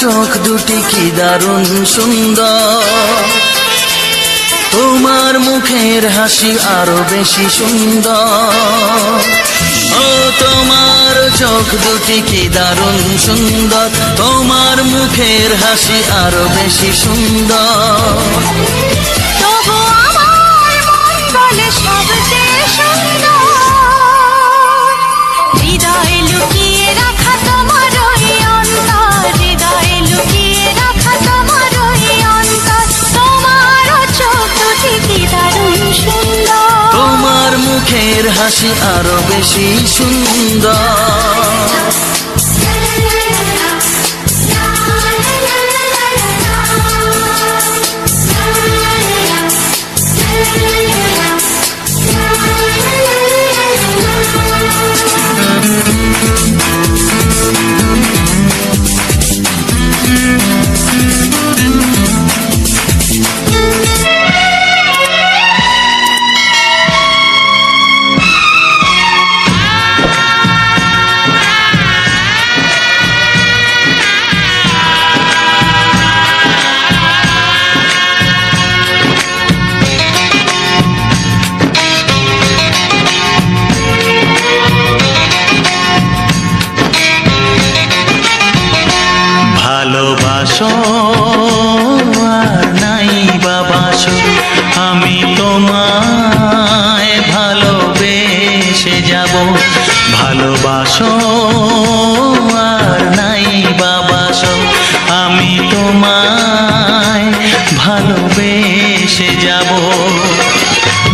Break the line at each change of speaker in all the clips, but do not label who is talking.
চোখ দুটি কি দারুণ সুন্দর, তোমার মুখের হাসি আরো বেশি সুন্দর। ও তোমার চোখ দুটি কি দারুণ সুন্দর, তোমার মুখের হাসি আরো বেশি সুন্দর।
তবু আমার মন বলে সবচেয়ে সুন্দর, হৃদয়ে লুকিয়ে রাখা তোমার ওই অন্তর, হৃদয়ে লুকিয়ে রাখা তোমার ওই অন্তর। তোমার চোখ দুটি কি দারুণ সুন্দর,
তোমার মুখের হাসি আরো বেশি সুন্দর। ভালোবাসো আর নাই বাবাসো, আমি তোমায় ভালোবেসে যাব। ভালোবাসো আর নাই বাবাসো, আমি তোমায় ভালোবেসে যাব।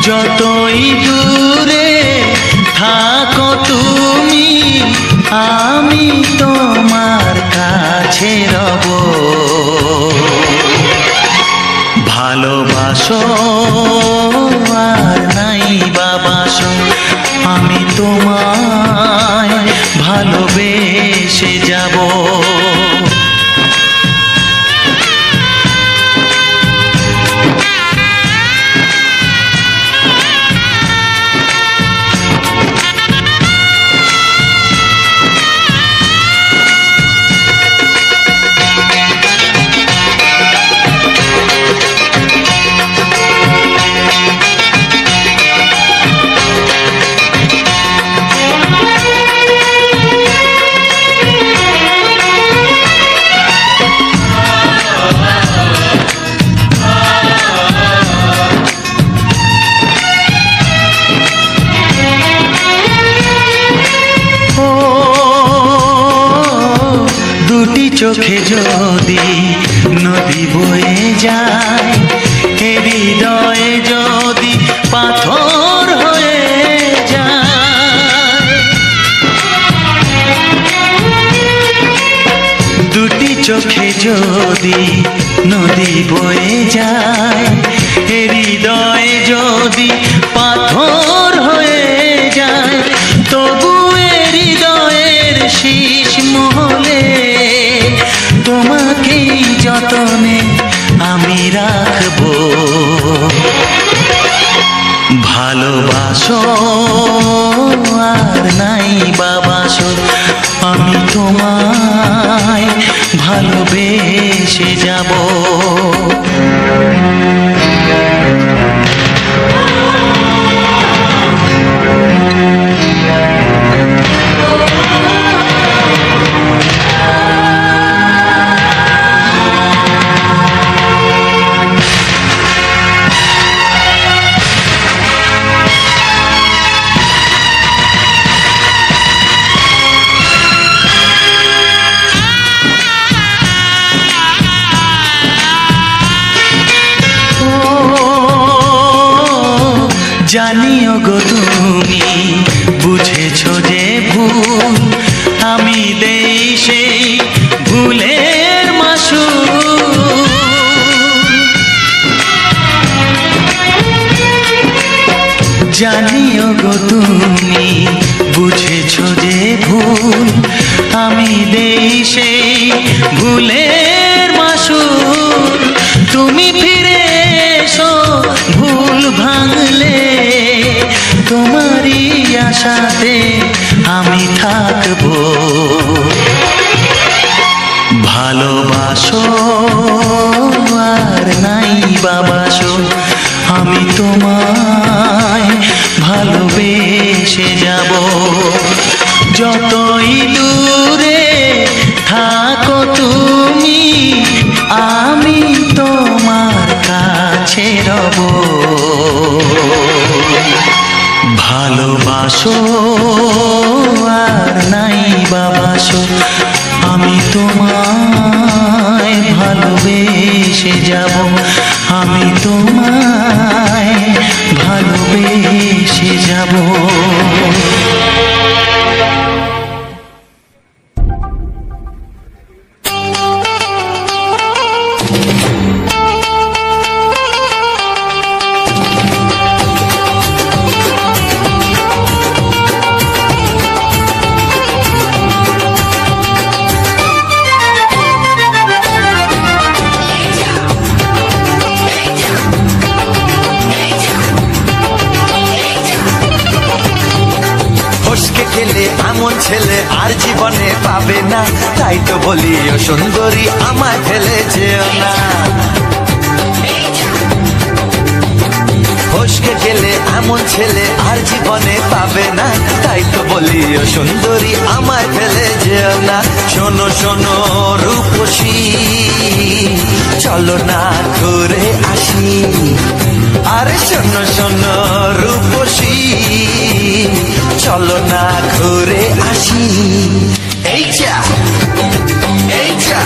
যতই দূরে থাকো তুমি, আমি তোমার কাছে রব। ভালোবাসো আর নাই বাবাসো, আমি তোমায় ভালোবেসে যাব। চোখে যদি নদী বয়ে যায়, হৃদয়ে যদি পাথর হয়ে যায়। দুটি চোখে যদি নদী বয়ে যায়, হৃদয়ে যদি পাথর হয়ে যায়, তবু হৃদয়ের শীষ মহলে তোমাকেই যতনে আমি রাখবো। ভালোবাসো আর নাই বাবাসো, আমি তোমায় ভালোবেসে যাব। জানিও গো তুমি বুঝেছো যে ভুল, আমি দেই সেই ভুলের মাসুল। জানিও গো তুমি বুঝেছো যে ভুল, আমি দেই সেই ভুলের মাসুল। তুমি ফিরে এসো ভুল ভাঙলে, তোমারই আশাতে আমি থাকবো। ভালোবাসা তোমায় ভালোবেসে যাব। যতই দূরে থাকো তুমি, আমি তোমার কাছে রব। ভালোবাসো আর নাই বাবাসো, আমি তোমায় ভালোবেসে যাব। আমি তোমায় ভালোবেসে যাব।
এমন ছেলে আর জীবনে পাবে না, তাই তো বলি ও সুন্দরী আমায় ফেলে যেও না। ফসকে গেলে এমন ছেলে আর জীবনে পাবে না, তাই তো বলি ও সুন্দরী আমায় ফেলে যেও না। শোনো শোনো রূপসী, চলো না ঘুরে আসি। আরে শোনো শোনো রূপসী, চলো না ঘুরে আসি। এই যা এই যা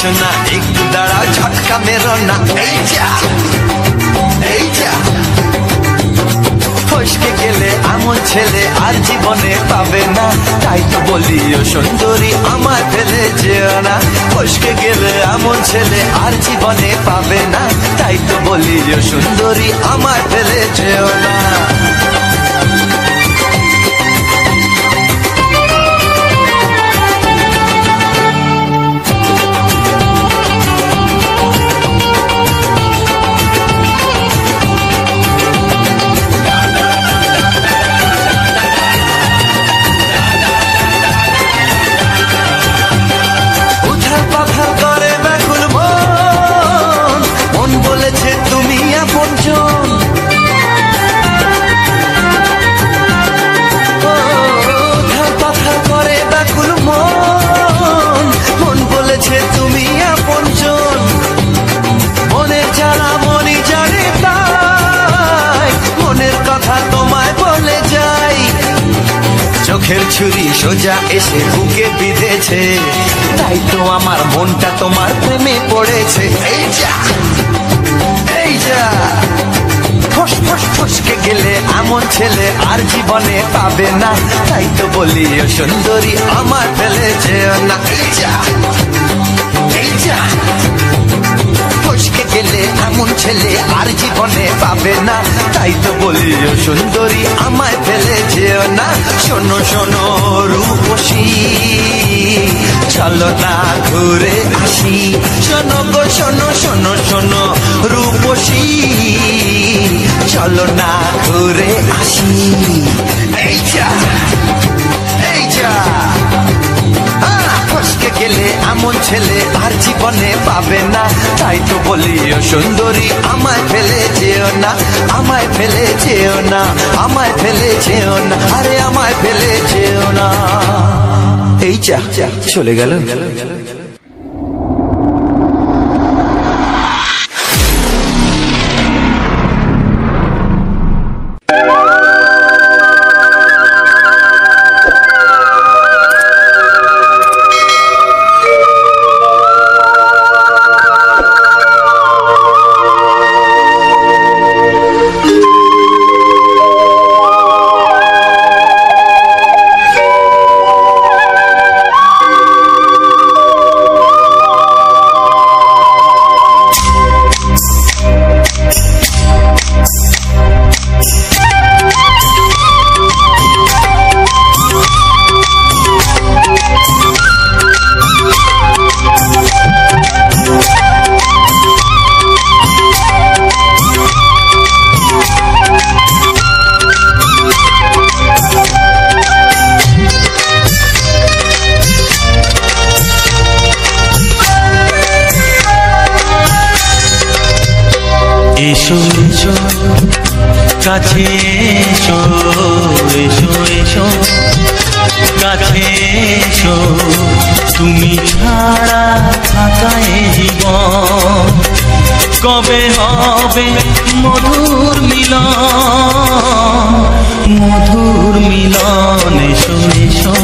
সোনা, একটু দাঁড়াও, ঝটকা মেরো না। এই যা এই যা ফসকে গেলে এমন ছেলে আর জীবনে পাবে না, তাই তো বলি ও সুন্দরী আমায় ফেলে যেও না। ফসকে গেলে এমন ছেলে আর জীবনে পাবে না, তাই তো বলি ও সুন্দরী আমায় ফেলে যেও না। চোখের ছুরি সোজা এসে বুকে বিঁধেছে, তাই তো আমার মনটা তোমার প্রেমে পড়েছে। এই যা এই যা ফস ফস ফসকে গেলে এমন ছেলে আর জীবনে পাবে না, তাই তো বলি ও সুন্দরী আমার ফেলে যেও না। এই যা এই যা ফসকে গেলে এমন ছেলে আর জীবনে পাবে না, তাই তো বলি ও সুন্দরী আমায় ফেলে যেও না। শোনো শোনো রূপসী, চলো না ঘুরে আসি। শোনো গো শোনো শোনো শোনো রূপসী, চলো না ঘুরে আসি। এই যা এই যা ফসকে গেলে এমন ছেলে আর জীবনে পাবে না, তাই তো বলি ও সুন্দরী আমায় ফেলে যেও না। আমায় ফেলে যেও না, আমায় ফেলে যেও না, আরে আমায় ফেলে যেও না। এই যা চলে গেল।
এসো এসো কাছে এসো, এসো এসো কাছে এসো, তুমি ছাড়া থাকায় জীবন কবে হবে মধুর মিলন, মধুর মিলন। এসো এসো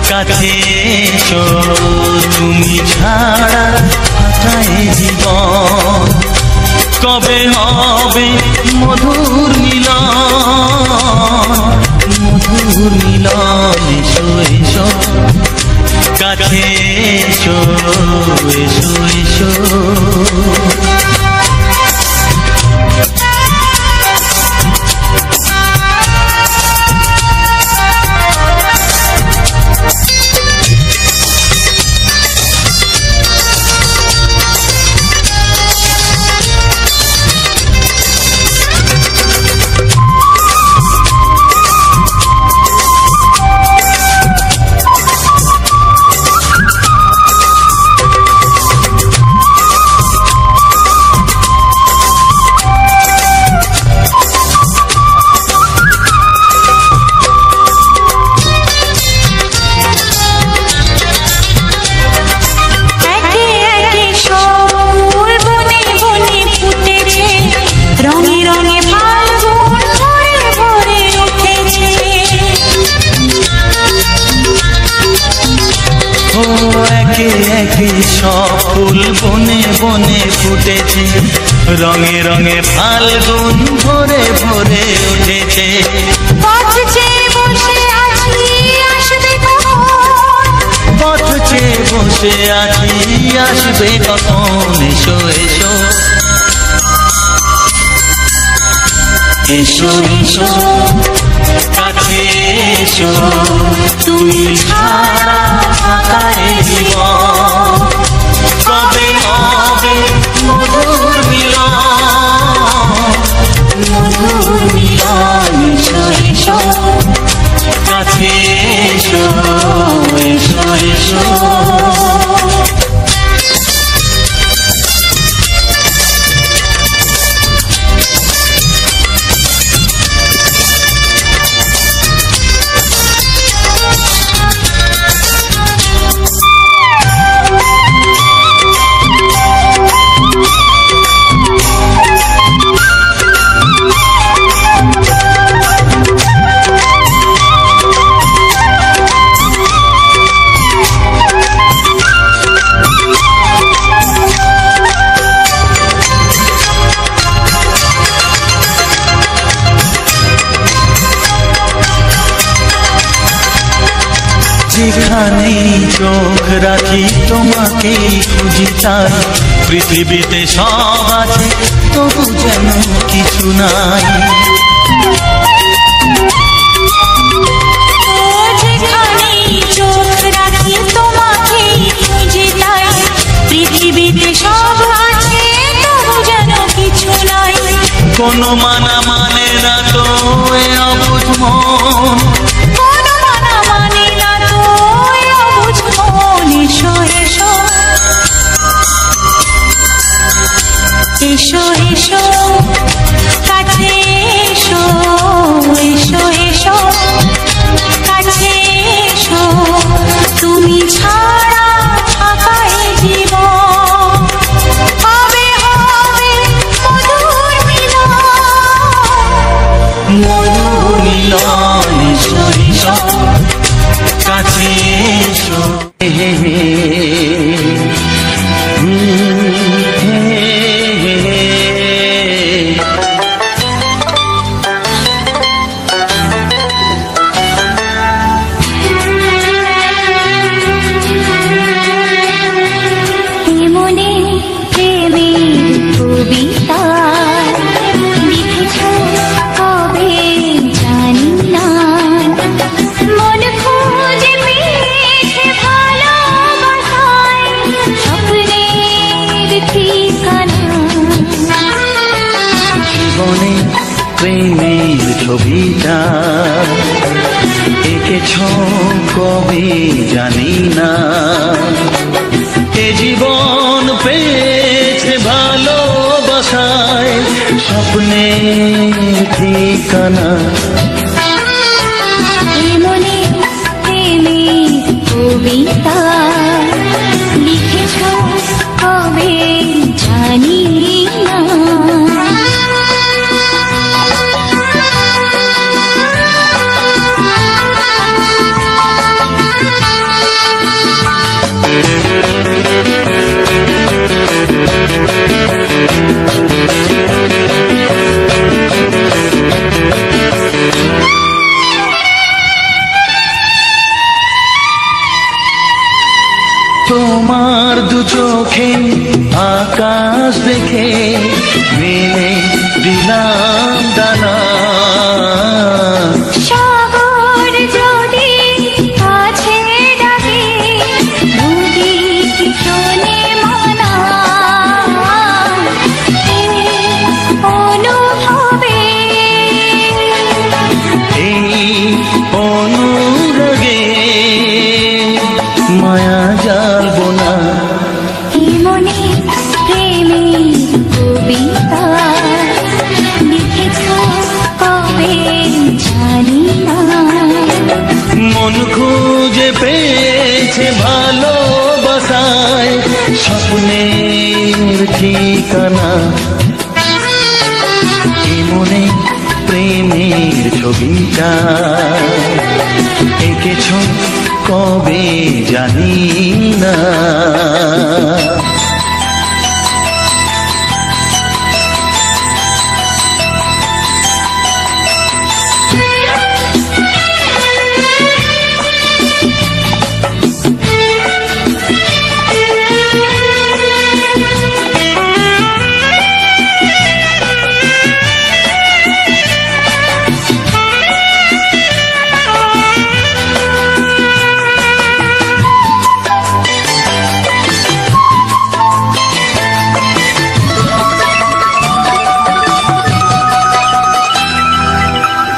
কাছে এসো, তুমি ছাড়া থাকায় জীবন কবে হবে মধুর মিলন, মধুর মিলন। এসো এসো কাছে এসো, এসো এসো। একে একে সব ফুল বনে বনে ফুটেছে, রঙে রঙে ফাল্গুন ভরে ভরে উঠেছে।
পথ চেয়ে বসে আছি আসবে কখন,
পথ চেয়ে বসে আছি আসবে কখন। এসো এসো এসো এসো কাছে এসো, তুমি ছাড়া থাকায় জীবন কবে হবে মধুর মিলন, মধুর মিলন। এসো এসো কাছে এসো, এসো এসো। যেখানেই চোখ রাখি তোমাকেই খুঁজি, তাই পৃথিবীতে সব আছে তবু যেন কিছু নাই।
যেখানেই চোখ রাখি তোমাকেই খুঁজি, তাই পৃথিবীতে সব আছে তবু যেন কিছু নাই।
কোনো মানা মানে না তো এ অবুঝ মন,
কোনো মানা মানে না তো এ অবুঝ মন। এসো এসো এসো এসো কাছে এসো, এসো এসো কাছে এসো, তুমি ছাড়া থাকায় জীবন হবে হবে মধুর মিলন,
মধুর মিলন। এসো এসো কাছে এসো।
মনে প্রেমের কবিতা লিখেছ কবে জানি না, মন খুঁজে পেয়েছে ভালোবাসায় স্বপ্নের ঠিকানা।
জীবনে প্রেমের ছবিটা এঁকেছ কবে জানি না, এ জীবন পেয়েছে ভালোবাসায় স্বপ্নের ঠিকানা
মনে প্রেমের কবিতা লিখেছ কবে জানি না।
তোমার দু চোখে আকাশ দেখে মেলে দিলাম দানা।
সাগর যদি কাছে ডাকে নদী কি শোনে মানা। এই অনুভবে
এই অনুরাগে মায়া জালবো না।
এই মনে প্রেমের কবিতা লিখেছ কবে জানি না।
মন খুঁজে পেয়েছে ভালোবাসায় স্বপ্নের ঠিকানা। এ মনে প্রেমের ছবিটা এঁকেছ কবে জানি না।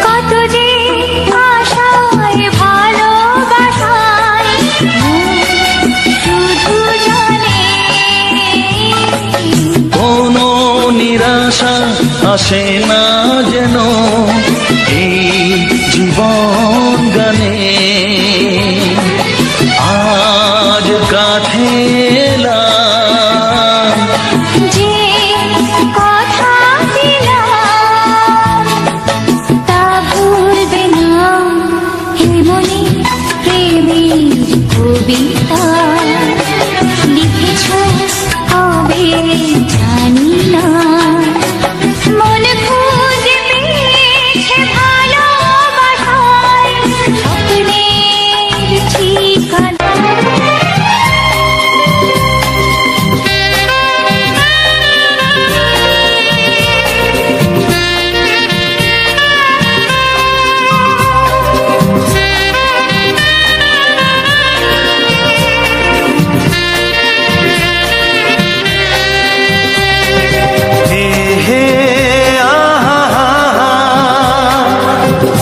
কত যে আশায় ভালোবাসায় শুধু জানে
কোনো নিরাশা আসে না যেন এই জীবন গানে। আজ কাছে এলাম
যে কথা দিলাম তা ভুলবে না। হে মনে প্রেমের কবিতা লিখেছ কবে জানি না। মন খুঁজে পেয়েছে ভালোবাসায় স্বপ্নের ঠিকানা।
হে হে আহা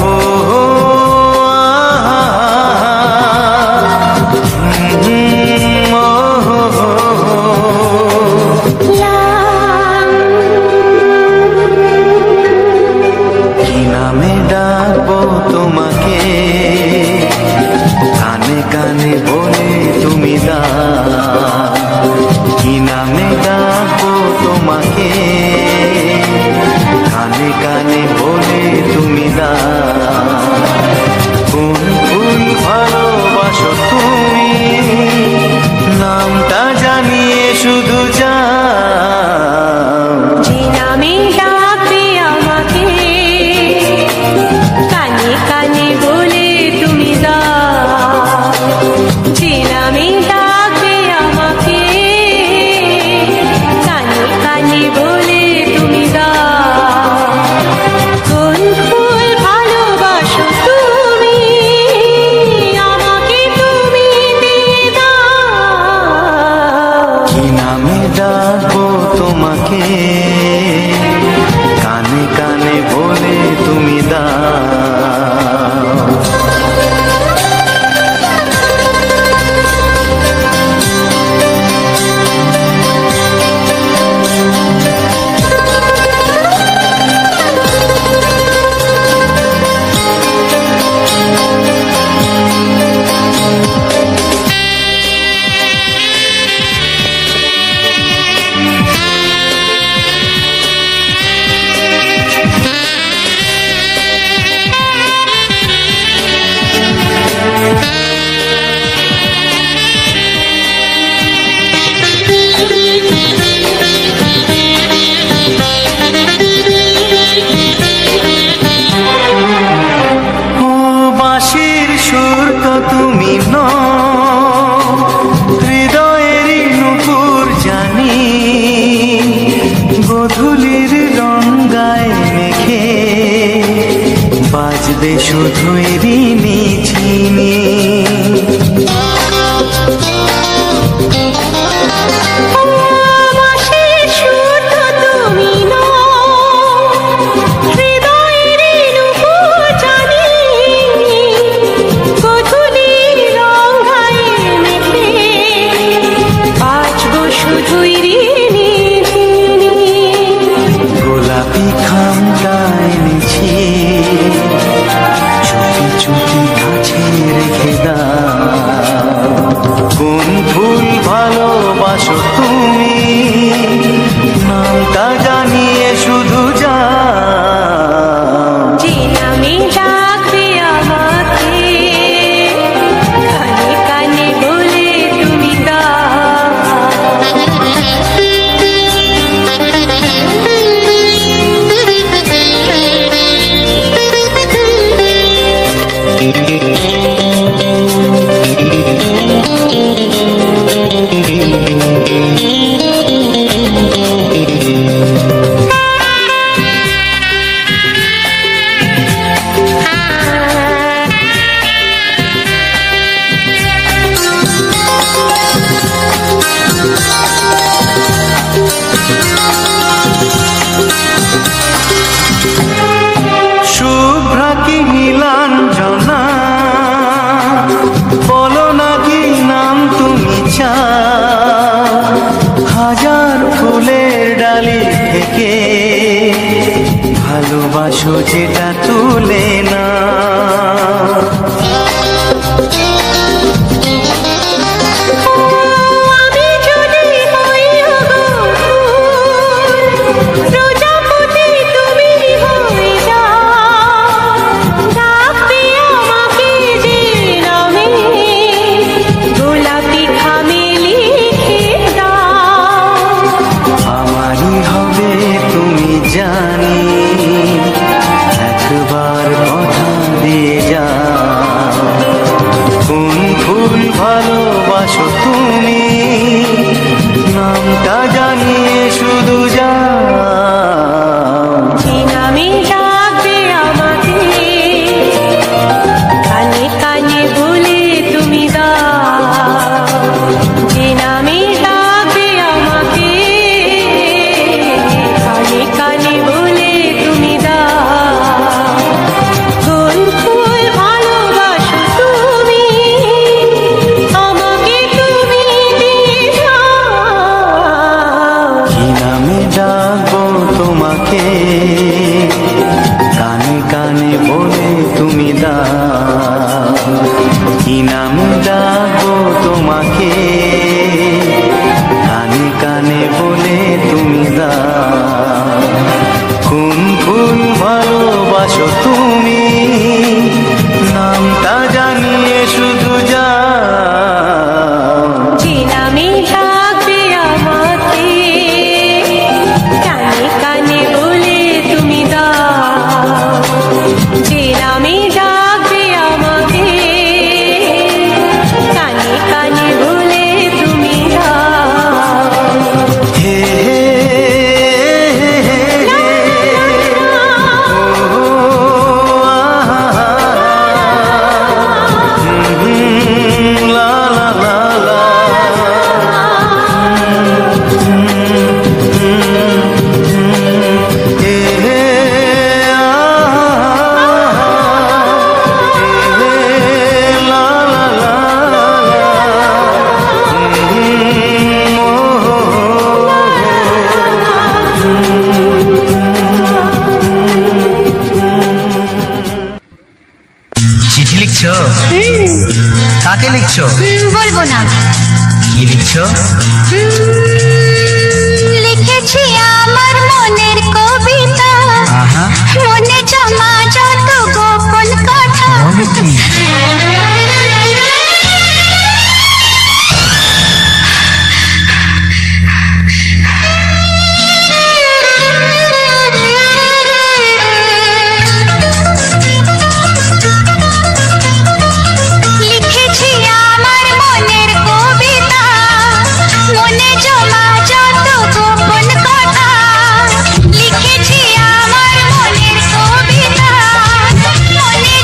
ও কি নামে ডাকবো তোমাকে কানে কানে বলে তুমি কি নামে ডাকবো তোমাকে কানে কানে বলে তুমি কোন ফুল ভালোবাসো তুমি নামটা জানিয়ে শুধু যাও।
যে নামে ডাকবে আমাকে কানে কানে বলে তুমি দাও। যে নামে ডাকবে আমাকে কানে কানে বলে তুমি দাও। কোন ফুল ভালোবাসো তুমি আমাকে তুমি দিয়ে দাও।
কি নামে ডাকবো তোমাকে কানে কানে বলে তুমি দাও।
তবে শুধুই ঋণী চিনি। গোলাপি খামটা এনেছি, চুপি চুপি কাছে রেখে দাও। কোন ফুল ভালোবাসো তুমি, নামটা জানিয়ে শুধু যাও।
যে নামে ডাকবে আমাকে, কানে কানে বলে তুমি
শুভ্রা কি নীলাঞ্জনা, বলো না কি নাম তুমি চাও। হাজার ফুলের ডালি থেকে ভালোবাসো যেটা তুলে না। জানি একবার কথা দিয়ে যাও। কোন ফুল ভালোবাসো তুমি, নামটা জানিয়ে শুধু যাও।
যে নামে ডাকবে আমাকে, কানে কানে বলে তুমি দাও। যে নামে ডাকবে আমাকে, কানে কানে বলে তুমি দাও। কোন ফুল ভালোবাসো তুমি, আমাকে তুমি দিয়ে যাও।
কি নামে ডাকবো তোমাকে, কানে কানে বলে তুমি দাও। কি নামে ডাকবো তোমাকে, কানে কানে বলে তুমি দাও। কোন ফুল ভালোবাসো তুমি, নামটা জানিয়ে শুধু যাও।
যে নামে ডাকবে আমাকে, কানে কানে বলে তুমি দাও। যে নামে ডাকবে আমাকে, কানে কানে বলে তুমি দাও।
হে হে লা লা লা লা। হে হে লা লা লা লা। চিঠি লিখছো? কাকে লিখছো?
বলবো না।
কি লিখছো?
লিখেছি আমার মনের কবিতা,
আহা,
মনে জমা যত গোপন কথা।
বলো কি?
লিখেছি আমার মনের কবিতা, মনে জমা যত গোপন কথা। লিখেছি আমার মনের কবিতা, মনে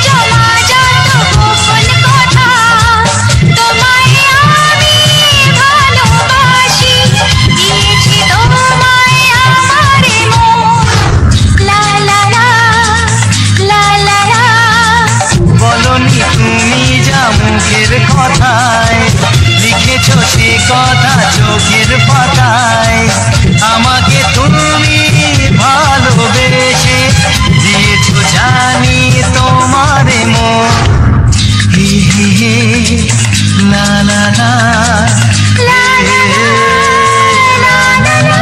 কথা চোখের পাতায়। আমাকে তুমি ভালোবেসে দিয়েছো জানি তোমারে মন। হি হি হি লা লা লা লা লা লা লা লা।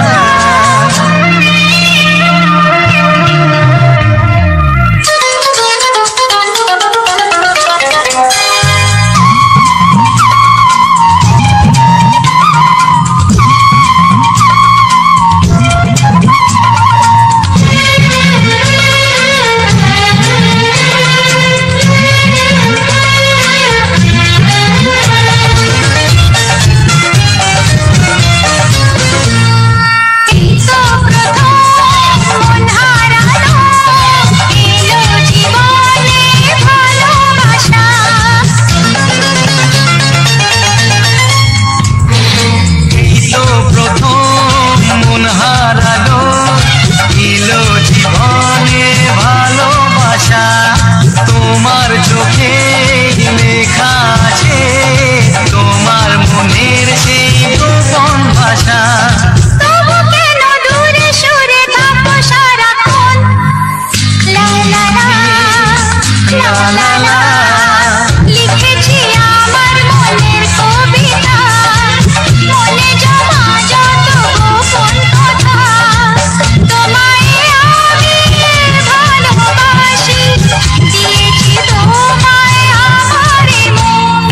তোমার চোখে লেখা আছে তোমার মনের সেই গোপন ভাষা।
তবু কেন দূরে সরে থাকো সারাক্ষণ? লা লা লা লা লা লা। লিখেছি আমার মনের কবিতা, মনে জমা যত গোপন কথা। তোমায় আমি ভালোবাসি, দিয়েছি তোমায় আমার মন।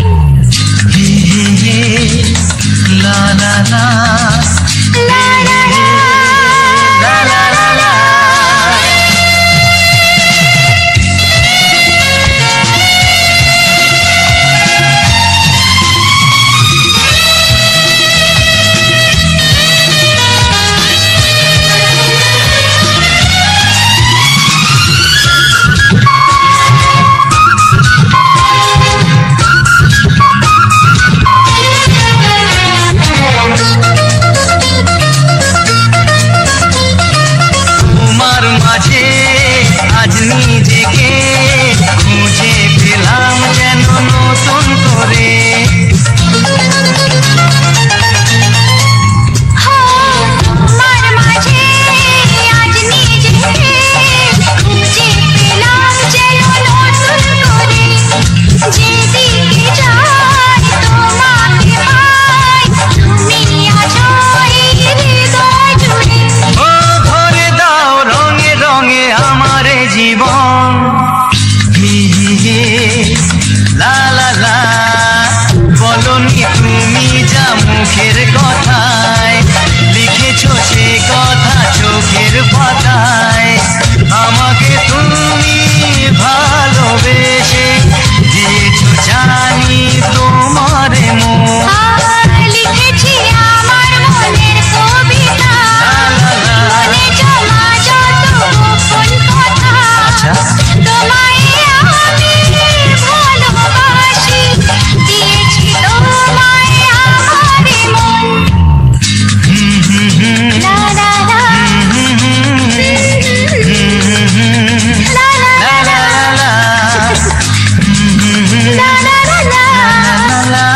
লা লা লা
লা লা লা
লা লা লা লা। তোমার মাঝে আজ নিজেকে খুঁজে পেলাম যেন নতুন করে।
তোমার মাঝে আজ নিজেকে খুঁজে পেলাম যেন নতুন করে। যেদিকে যাই তোমাকে পাই, তুমি আছো এই হৃদয় জুড়ে।
ও ভরে দাও রঙে রঙে আমার জীবন। হি হি হি লা লা লা। বলনি তুমি যা মুখের কথায়, লিখেছো সে কথা চোখের পাতায়। আমাকে তুমি ভালোবেসে দিয়েছো জানি তোমারে মন।
লিখেছি আমার মনের কবিতা, মনে জমা যত গোপন কথা। তোমায় আমি ভালোবাসি, দিয়েছি তোমায় আমার মন। লা লা লা লা লা লা লা লা লা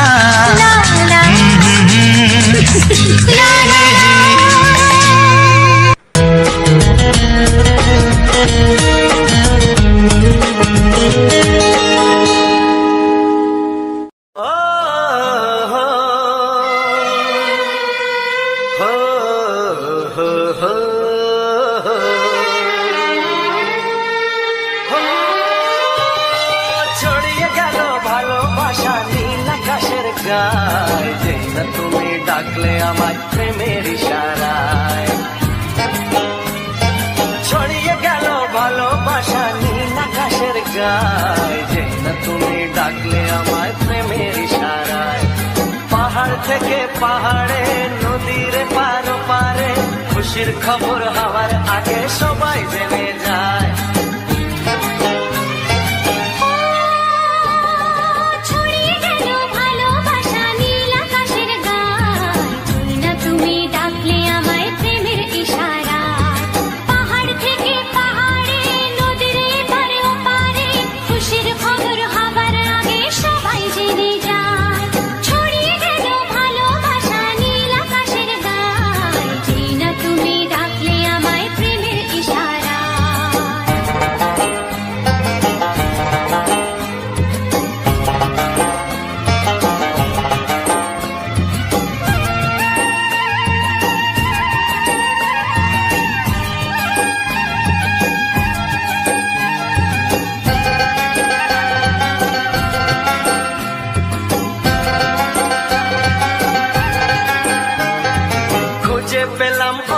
ছড়িয়ে গেল ভালোবাসা নীল আকাশের গায়, যেই না তুমি ডাকলে আমার প্রেমের ইশারায়। ছড়িয়ে গেল ভালোবাসা নীল আকাশের গায়, যেই না তুমি ডাকলে আমার প্রেমের ইশারায়। পাহাড় থেকে পাহাড়ে নদীর পার পারে, খুশির খবর হওয়ার আগে সবাই জেনে যায়।
ছড়িয়ে গেল ভালোবাসা নীল আকাশের গায়, তুই না তুমি ডাকলে আমায় প্রেমের ইশারায়। পাহাড় থেকে পাহাড়ে নদীর এপারে ওপারে, খুশির খবর হবার আগে সবাই জেনে যায়। ছড়িয়ে গেল ভালোবাসা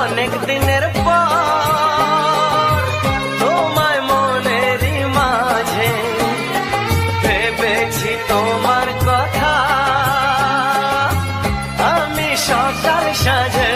অনেক দিনের পর তোমায় মনেরই মাঝে ভেবেছি তোমার কথা আমি সকাল সাজে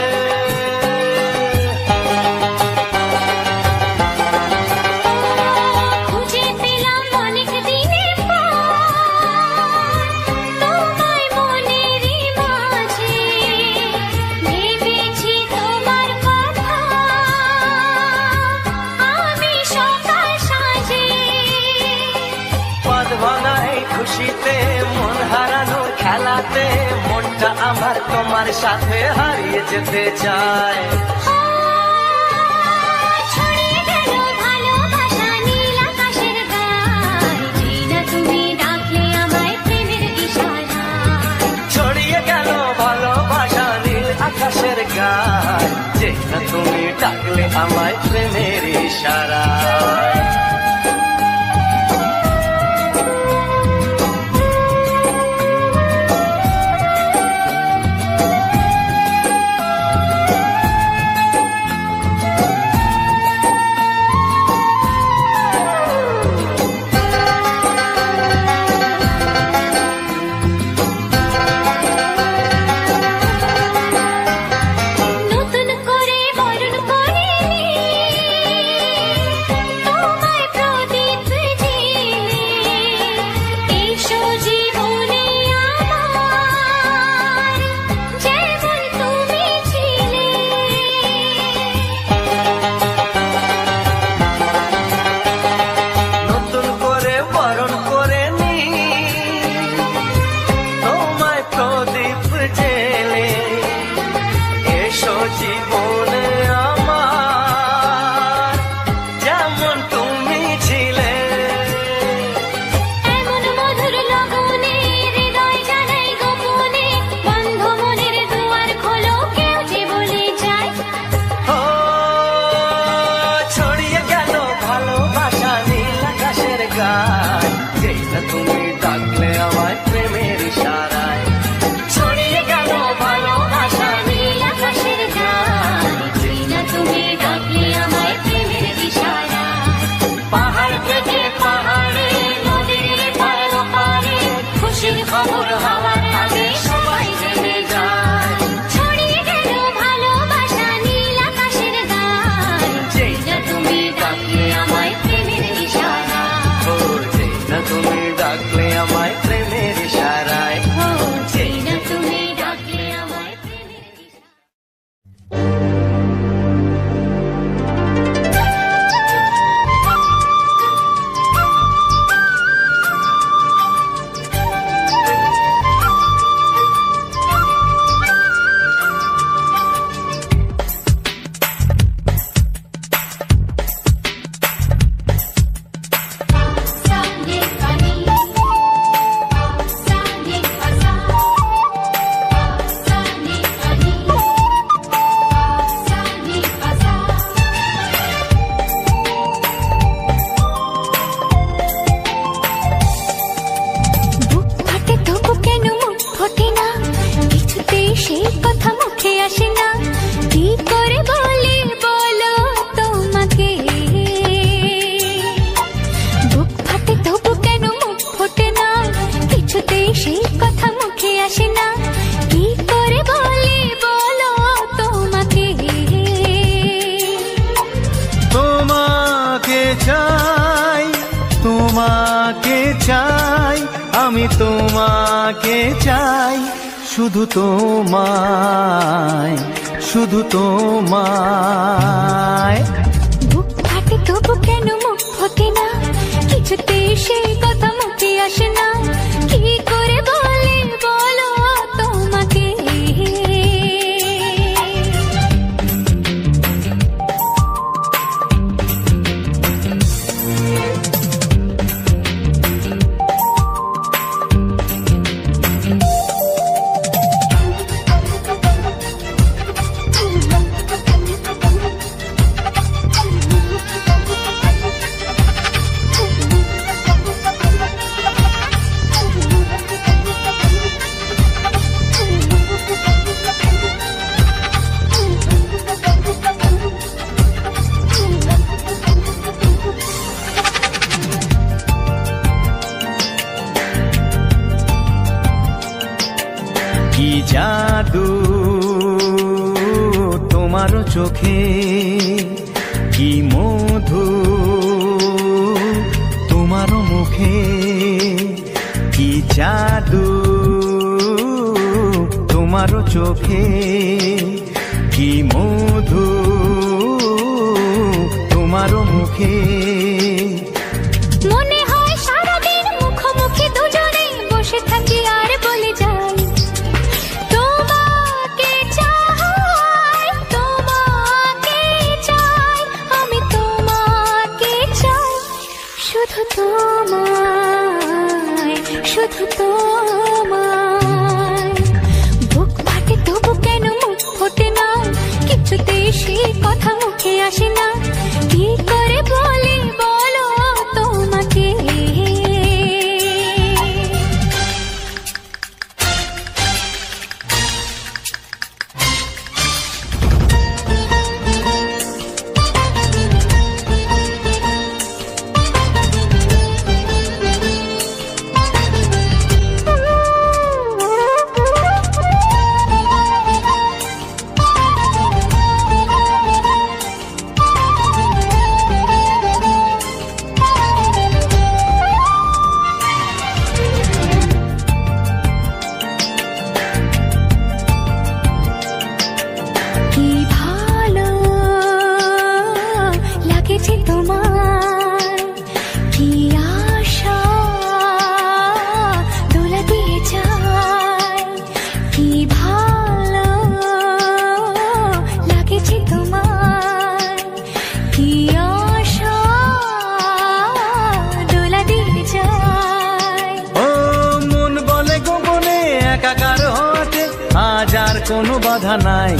খুশিতে মন হারানোর খেলাতে মনটা আমার তোমার সাথে হারিয়ে যেতে চায়
ছড়িয়ে গেল ভালোবাসা নীল আকাশের গায়ে যেটা তুমি ডাকলে আমায় প্রেমের ইশারায়
ছড়িয়ে গেল ভালোবাসা নীল আকাশের গায়ে যেটা তুমি ডাকলে আমায় প্রেমের ইশারায় জীবনে আমার যেমন তুমি ছিলে
এমন মধুর লগনে হৃদয় জানাই গোপনে বন্ধ মনের দুয়ার খোলো কেউ যে বলে যায়
ও ছড়িয়ে গেল ভালোবাসা নীল আকাশের গায়ে যেটা তুমি ডাকলে আমায় প্রেমের ইশারায় ছড়িয়ে গেল ভালোবাসা নীল আকাশের
তুমি ডাকলে আমায় প্রেমের ইশারায়
পাহাড় থেকে পাহাড়ে নদীর পারে পারে খুশির খবর হওয়ার আগে সবাই জেনে যায়
ছড়িয়ে গেল ভালোবাসা নীল আকাশের গায়ে যেটা তুমি ডাকলে আমায় প্রেমের ইশারায়
ও যেটা তুমি ডাকলে আমায় প্রেমের ইশারায়
যেটা তুমি ডাকলে আমায় প্রেমের ইশারায়
তোমাকে চাই আমি তোমাকে চাই শুধু তোমায় শুধু তোমায়
বুক ফাটে তবু কেন মুখ ফোটে না কিছুতে সেই কথা মুখে আসে না কি করে বলে বলো তোমাকে
কি জাদু তোমার চোখে, কি মধু তোমার মুখে, কি জাদু তোমার চোখে, কি মধু তোমার মুখে।
মনে হয় সারাদিন মুখোমুখি দুজনে বসে থাকি আর বলে যাই তোমাকে চাই, তোমাকে চাই, আমি তোমাকে চাই, শুধু তোমায়, শুধু তোমায়। বুক ফাটে তবু কেন মুখ ফোটে না, কিছুতেই সেই কথা মুখে আসে না, কি করে বলি বলো তোমাকে।
কোনো বাধা নাই,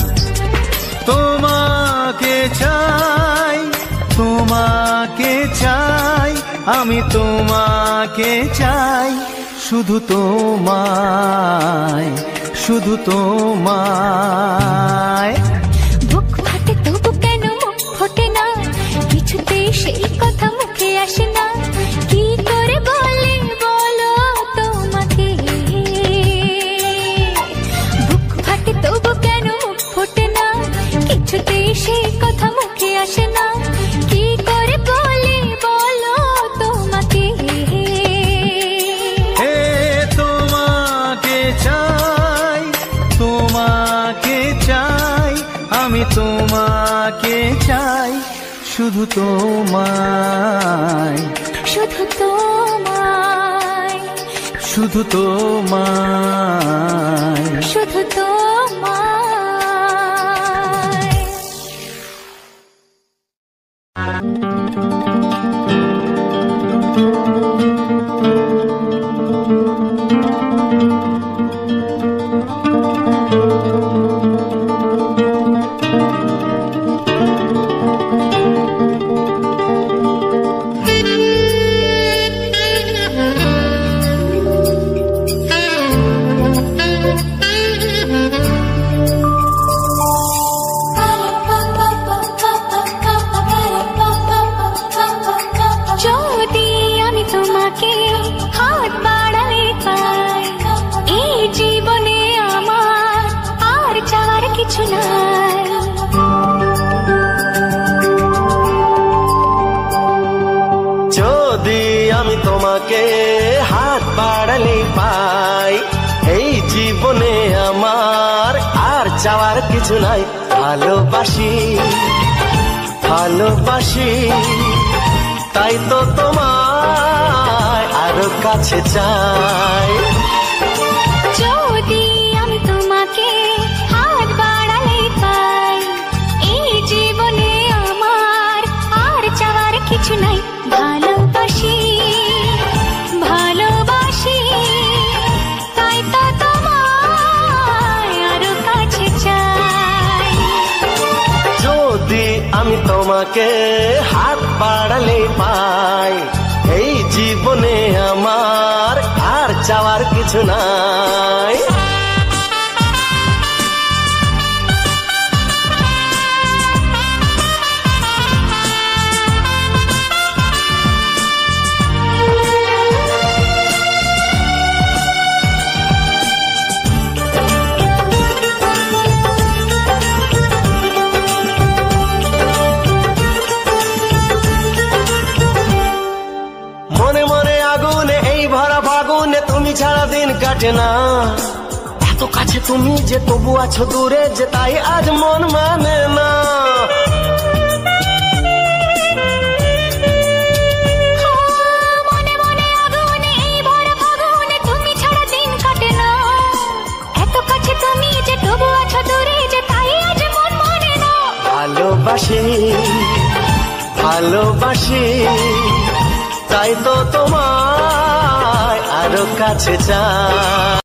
তোমাকে চাই, তোমাকে চাই, আমি তোমাকে চাই, শুধু তোমায়, শুধু তোমায়।
বুক ফাটে তবু কেন মুখ ফোটে না, কিছুতেই সেই কথা মুখে আসে না, কি করে বলে বলো তোমাকে। বুক ফাটে তবু কেন মুখ ফোটে না, কিছুতেই সেই কথা মুখে আসে না, কি করে বলে বলো তোমাকে।
হে তোমাকে চাই, তোমাকে চাই, আমি তোমাকে চাই, শুধু তোমায়,
শুধু তোমায়,
শুধু তোমায়,
শুধু তোমায়।
যদি আমি তোমাকে হাত বাড়ালে পাই, এই জীবনে আমার আর চাওয়ার কিছু নাই। ভালোবাসি, ভালোবাসি, তাই তো তোমায় আরো কাছে চাই।
যদি আমি তোমাকে হাত বাড়ালে পাই, এই জীবনে আমার আর চাওয়ার কিছু নাই। ভালোবাসি, ভালোবাসি, তাই তো তোমায় আরো কাছে চাই।
যদি আমি তোমাকে হাত বাড়ালে পাই, এই জীবনে আমার আর চাওয়ার কিছু নাই।
কাটে না, এত কাছে তুমি যে তবু আছো দূরে যে, তাই আজ মন মানে না। ভালোবাসি ভালোবাসি তাই তো তোমায় আরো কাছে চাই।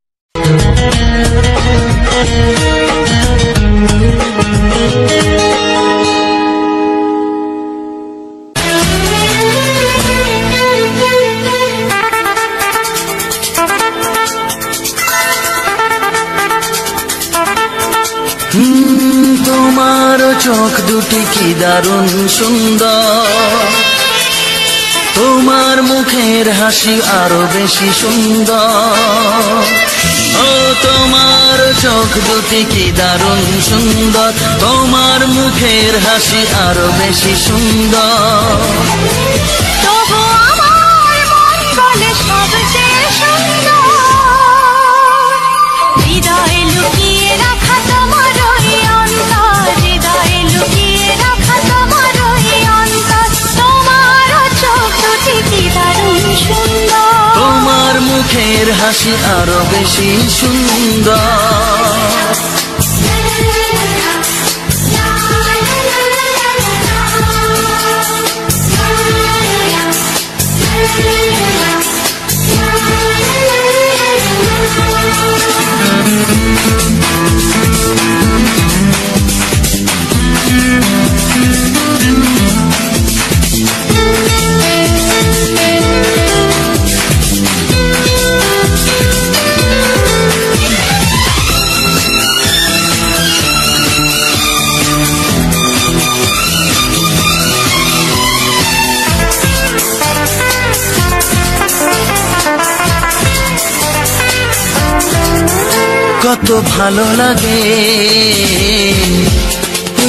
তোমার চোখ দুটি কি দারুণ সুন্দর, তোমার মুখের হাসি আরো বেশি সুন্দর। ও তোমার চোখ দুটি কি দারুণ সুন্দর, তোমার মুখের হাসি আরো বেশি সুন্দর।
তবু আমার মন বলে সবচেয়ে সুন্দর, হৃদয়ে লুকিয়ে রাখা তোমার ওই অন্তর, হৃদয়ে লুকিয়ে রাখা তোমার ওই অন্তর। তোমার চোখ দুটি কি দারুণ সুন্দর,
তোমার মুখের হাসি আরো বেশি সুন্দর। কত ভালো লাগে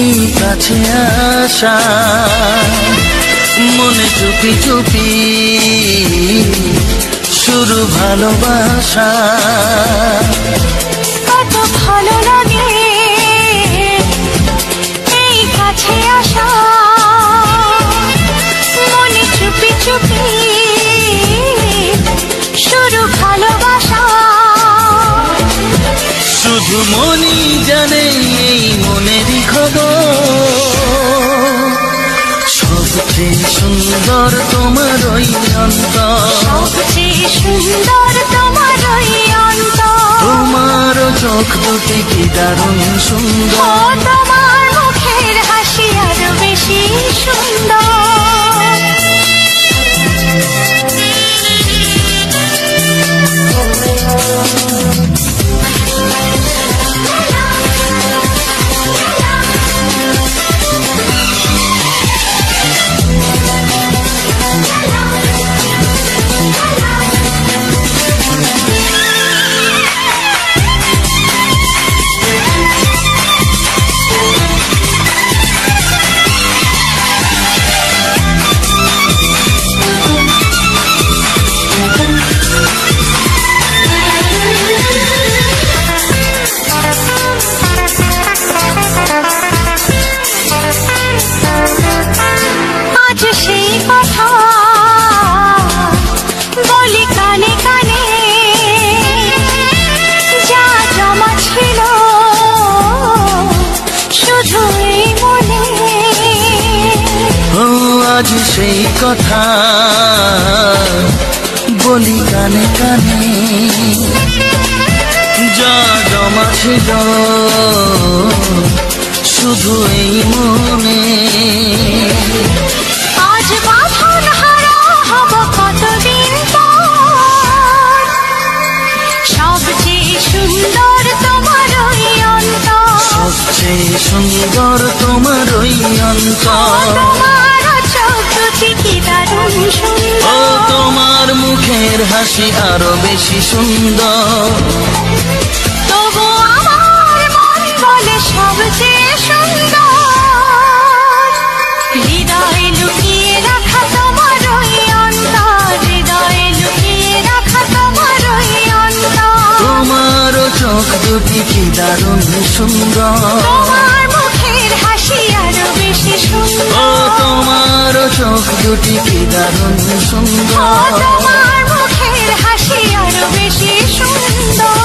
এই কাছে আসা, মনে চুপি চুপি শুরু ভালোবাসা।
কত ভালো লাগে এই কাছে আসা, মনে চুপি চুপি শুরু ভালোবাসা।
শুধু মনই জানে এই মনেরই খবর, সবচেয়ে সুন্দর তোমার ওই অন্তর,
সবচেয়ে সুন্দর তোমার ওই অন্তর।
তোমার চোখ দুটি কি দারুণ সুন্দর,
তোমার মুখের হাসি আরো বেশি সুন্দর।
আজ সেই কথা বলি কানে কানে, যা জমা ছিল শুধু এই মনে।
আজ বাঁধন হারা হব কতদিন পর, সবচেয়ে সুন্দর তোমার ওই অন্তর,
সবচেয়ে সুন্দর তোমার ওই অন্তর। ও তোমার মুখের হাসি আরো বেশি সুন্দর,
তবু আমার মন বলে সবচেয়ে সুন্দর, হৃদয়ে লুকিয়ে রাখা তোমার ওই অন্তর, হৃদয়ে লুকিয়ে রাখা তোমার ওই অন্তর।
দুটি কি দারুণ সুন্দর,
তোমার মুখের হাসি আরো বেশি সুন্দর,
ও তোমার চোখ দুটি কি দারুণ
ও
সুন্দর।
তোমার মুখের হাসি আরো বেশি সুন্দর।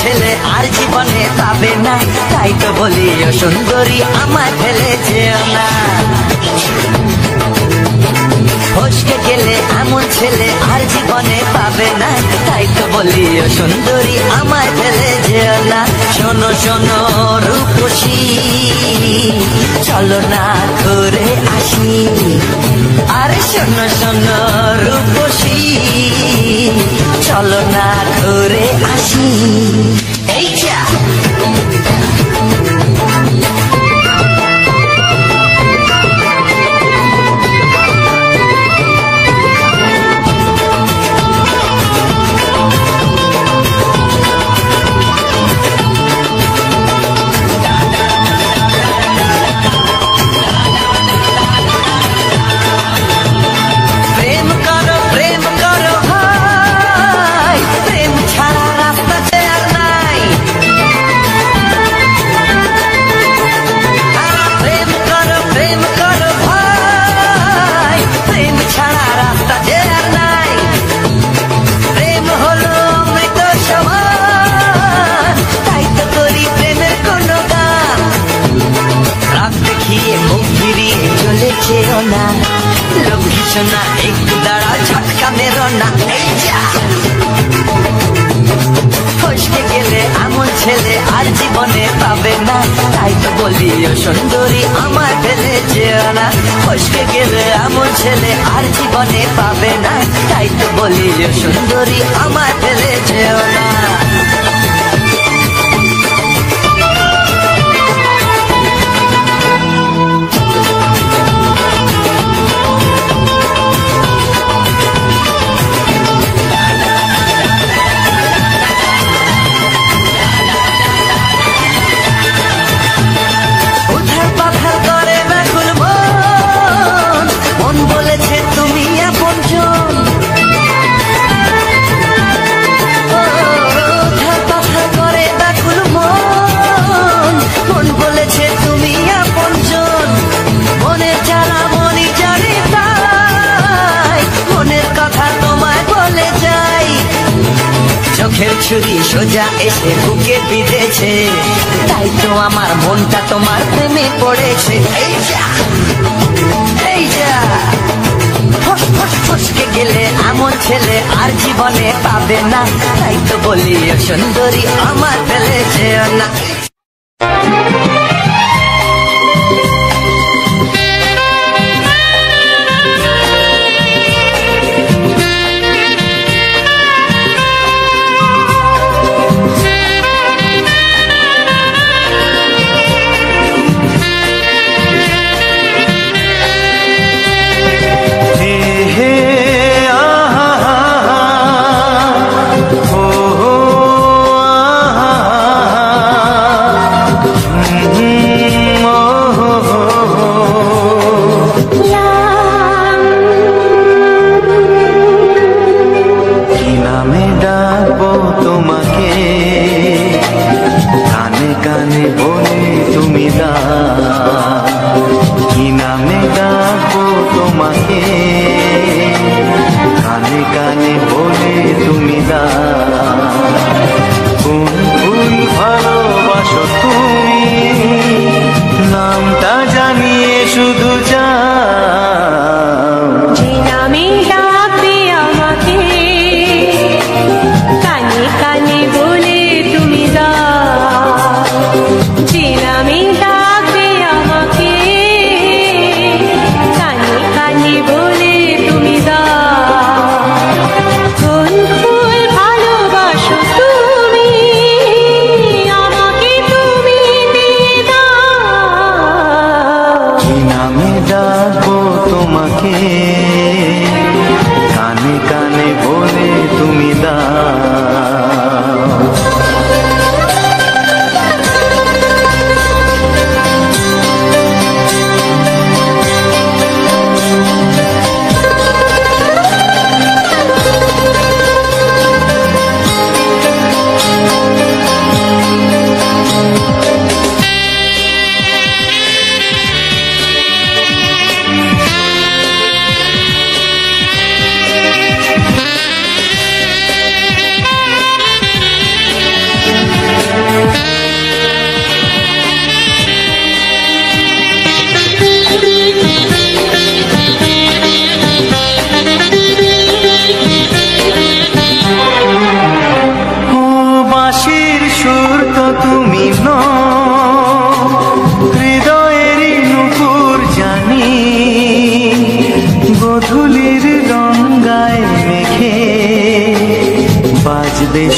ছেলে আর জীবনে পাবে না, তাই তো বলি ও সুন্দরী আমায় ফেলে যেও না।
ফসকে গেলে এমন ছেলে আর জীবনে পাবে না, তাই তো বলি ও সুন্দরী আমায় ফেলে যেও না। শোনো শোনো রূপসী, চলো না ঘুরে আসি। আরে শোনো শোনো রূপসী, চলো না ঘুরে আসি। এই যা না, একটু দাঁড়া ঝটকা মেরো না। এই যা ফসকে গেলে এমন ছেলে আর জীবনে পাবে না, তাই তো বলি ও সুন্দরী আমার ফেলে যেও না। ফসকে গেলে এমন ছেলে আর জীবনে পাবে না, তাই তো বলি ও সুন্দরী আমার ফেলে যেও না। চোখের ছুরি সোজা এসে বুকে বিঁধেছে, তাই তো আমার মনটা তোমার প্রেমে পড়েছে। এই যা এই যা ফসকে গেলে এমন ছেলে আর জীবনে পাবে না, তাই তো বলি ও সুন্দরী আমার ফেলে যেও না।
जी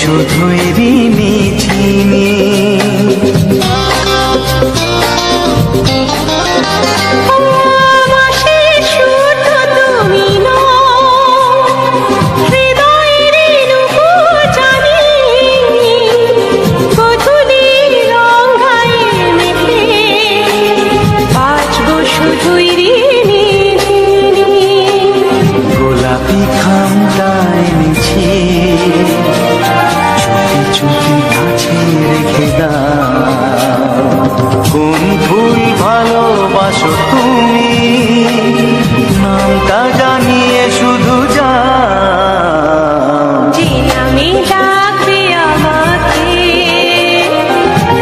শুধুই ঋণী চিনি। গোলাপি খামটা এনেছি, চুপি চুপি কাছে রেখে দাও। কোন ফুল ভালোবাসো তুমি, নামটা জানিয়ে শুধু যাও।
যে নামে ডাকবে আমাকে,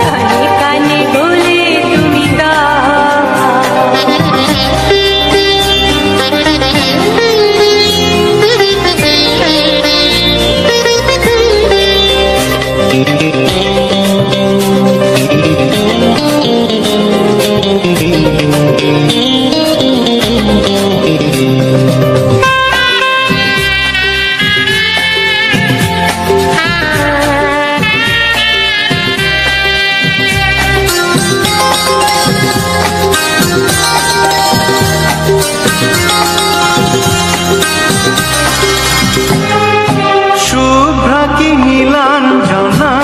কানে কানে বলে তুমি
শুভ্রা কি নীলাঞ্জনা,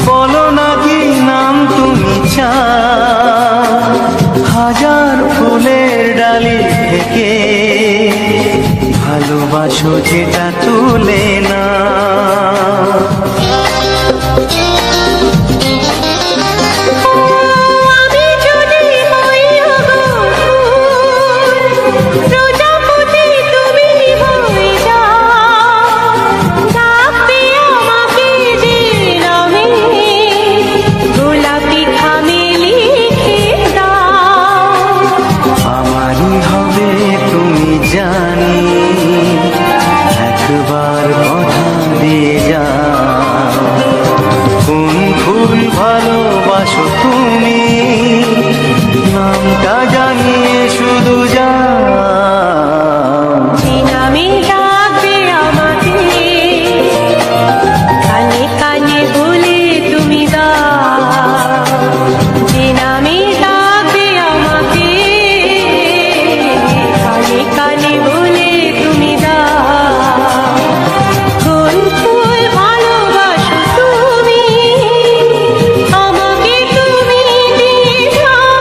বলো না কি নাম তুমি চাও। হাজার ফুলের ডালি থেকে ভালোবাসো যেটা তুলে না।
আমি যদি হই প্রজাপতি, তুমি হয়ে যাও। ডাকবে আমাকে যে নামে, গোলাপি খামে লিখে দাও।
আমারই হবে তুমি জানি, একবার কথা দিয়ে যাও। কোন ফুল ভালোবাসো তুমি, নামটা জানিয়ে শুধু যাও।
যে নামে ডাকবে আমাকে, কানে কানে বলে তুমি দাও। যে নামে ডাকবে আমাকে, কানে কানে বলে তুমি দাও। কোন ফুল ভালোবাসো তুমি, আমাকে তুমি দিয়ে যাও।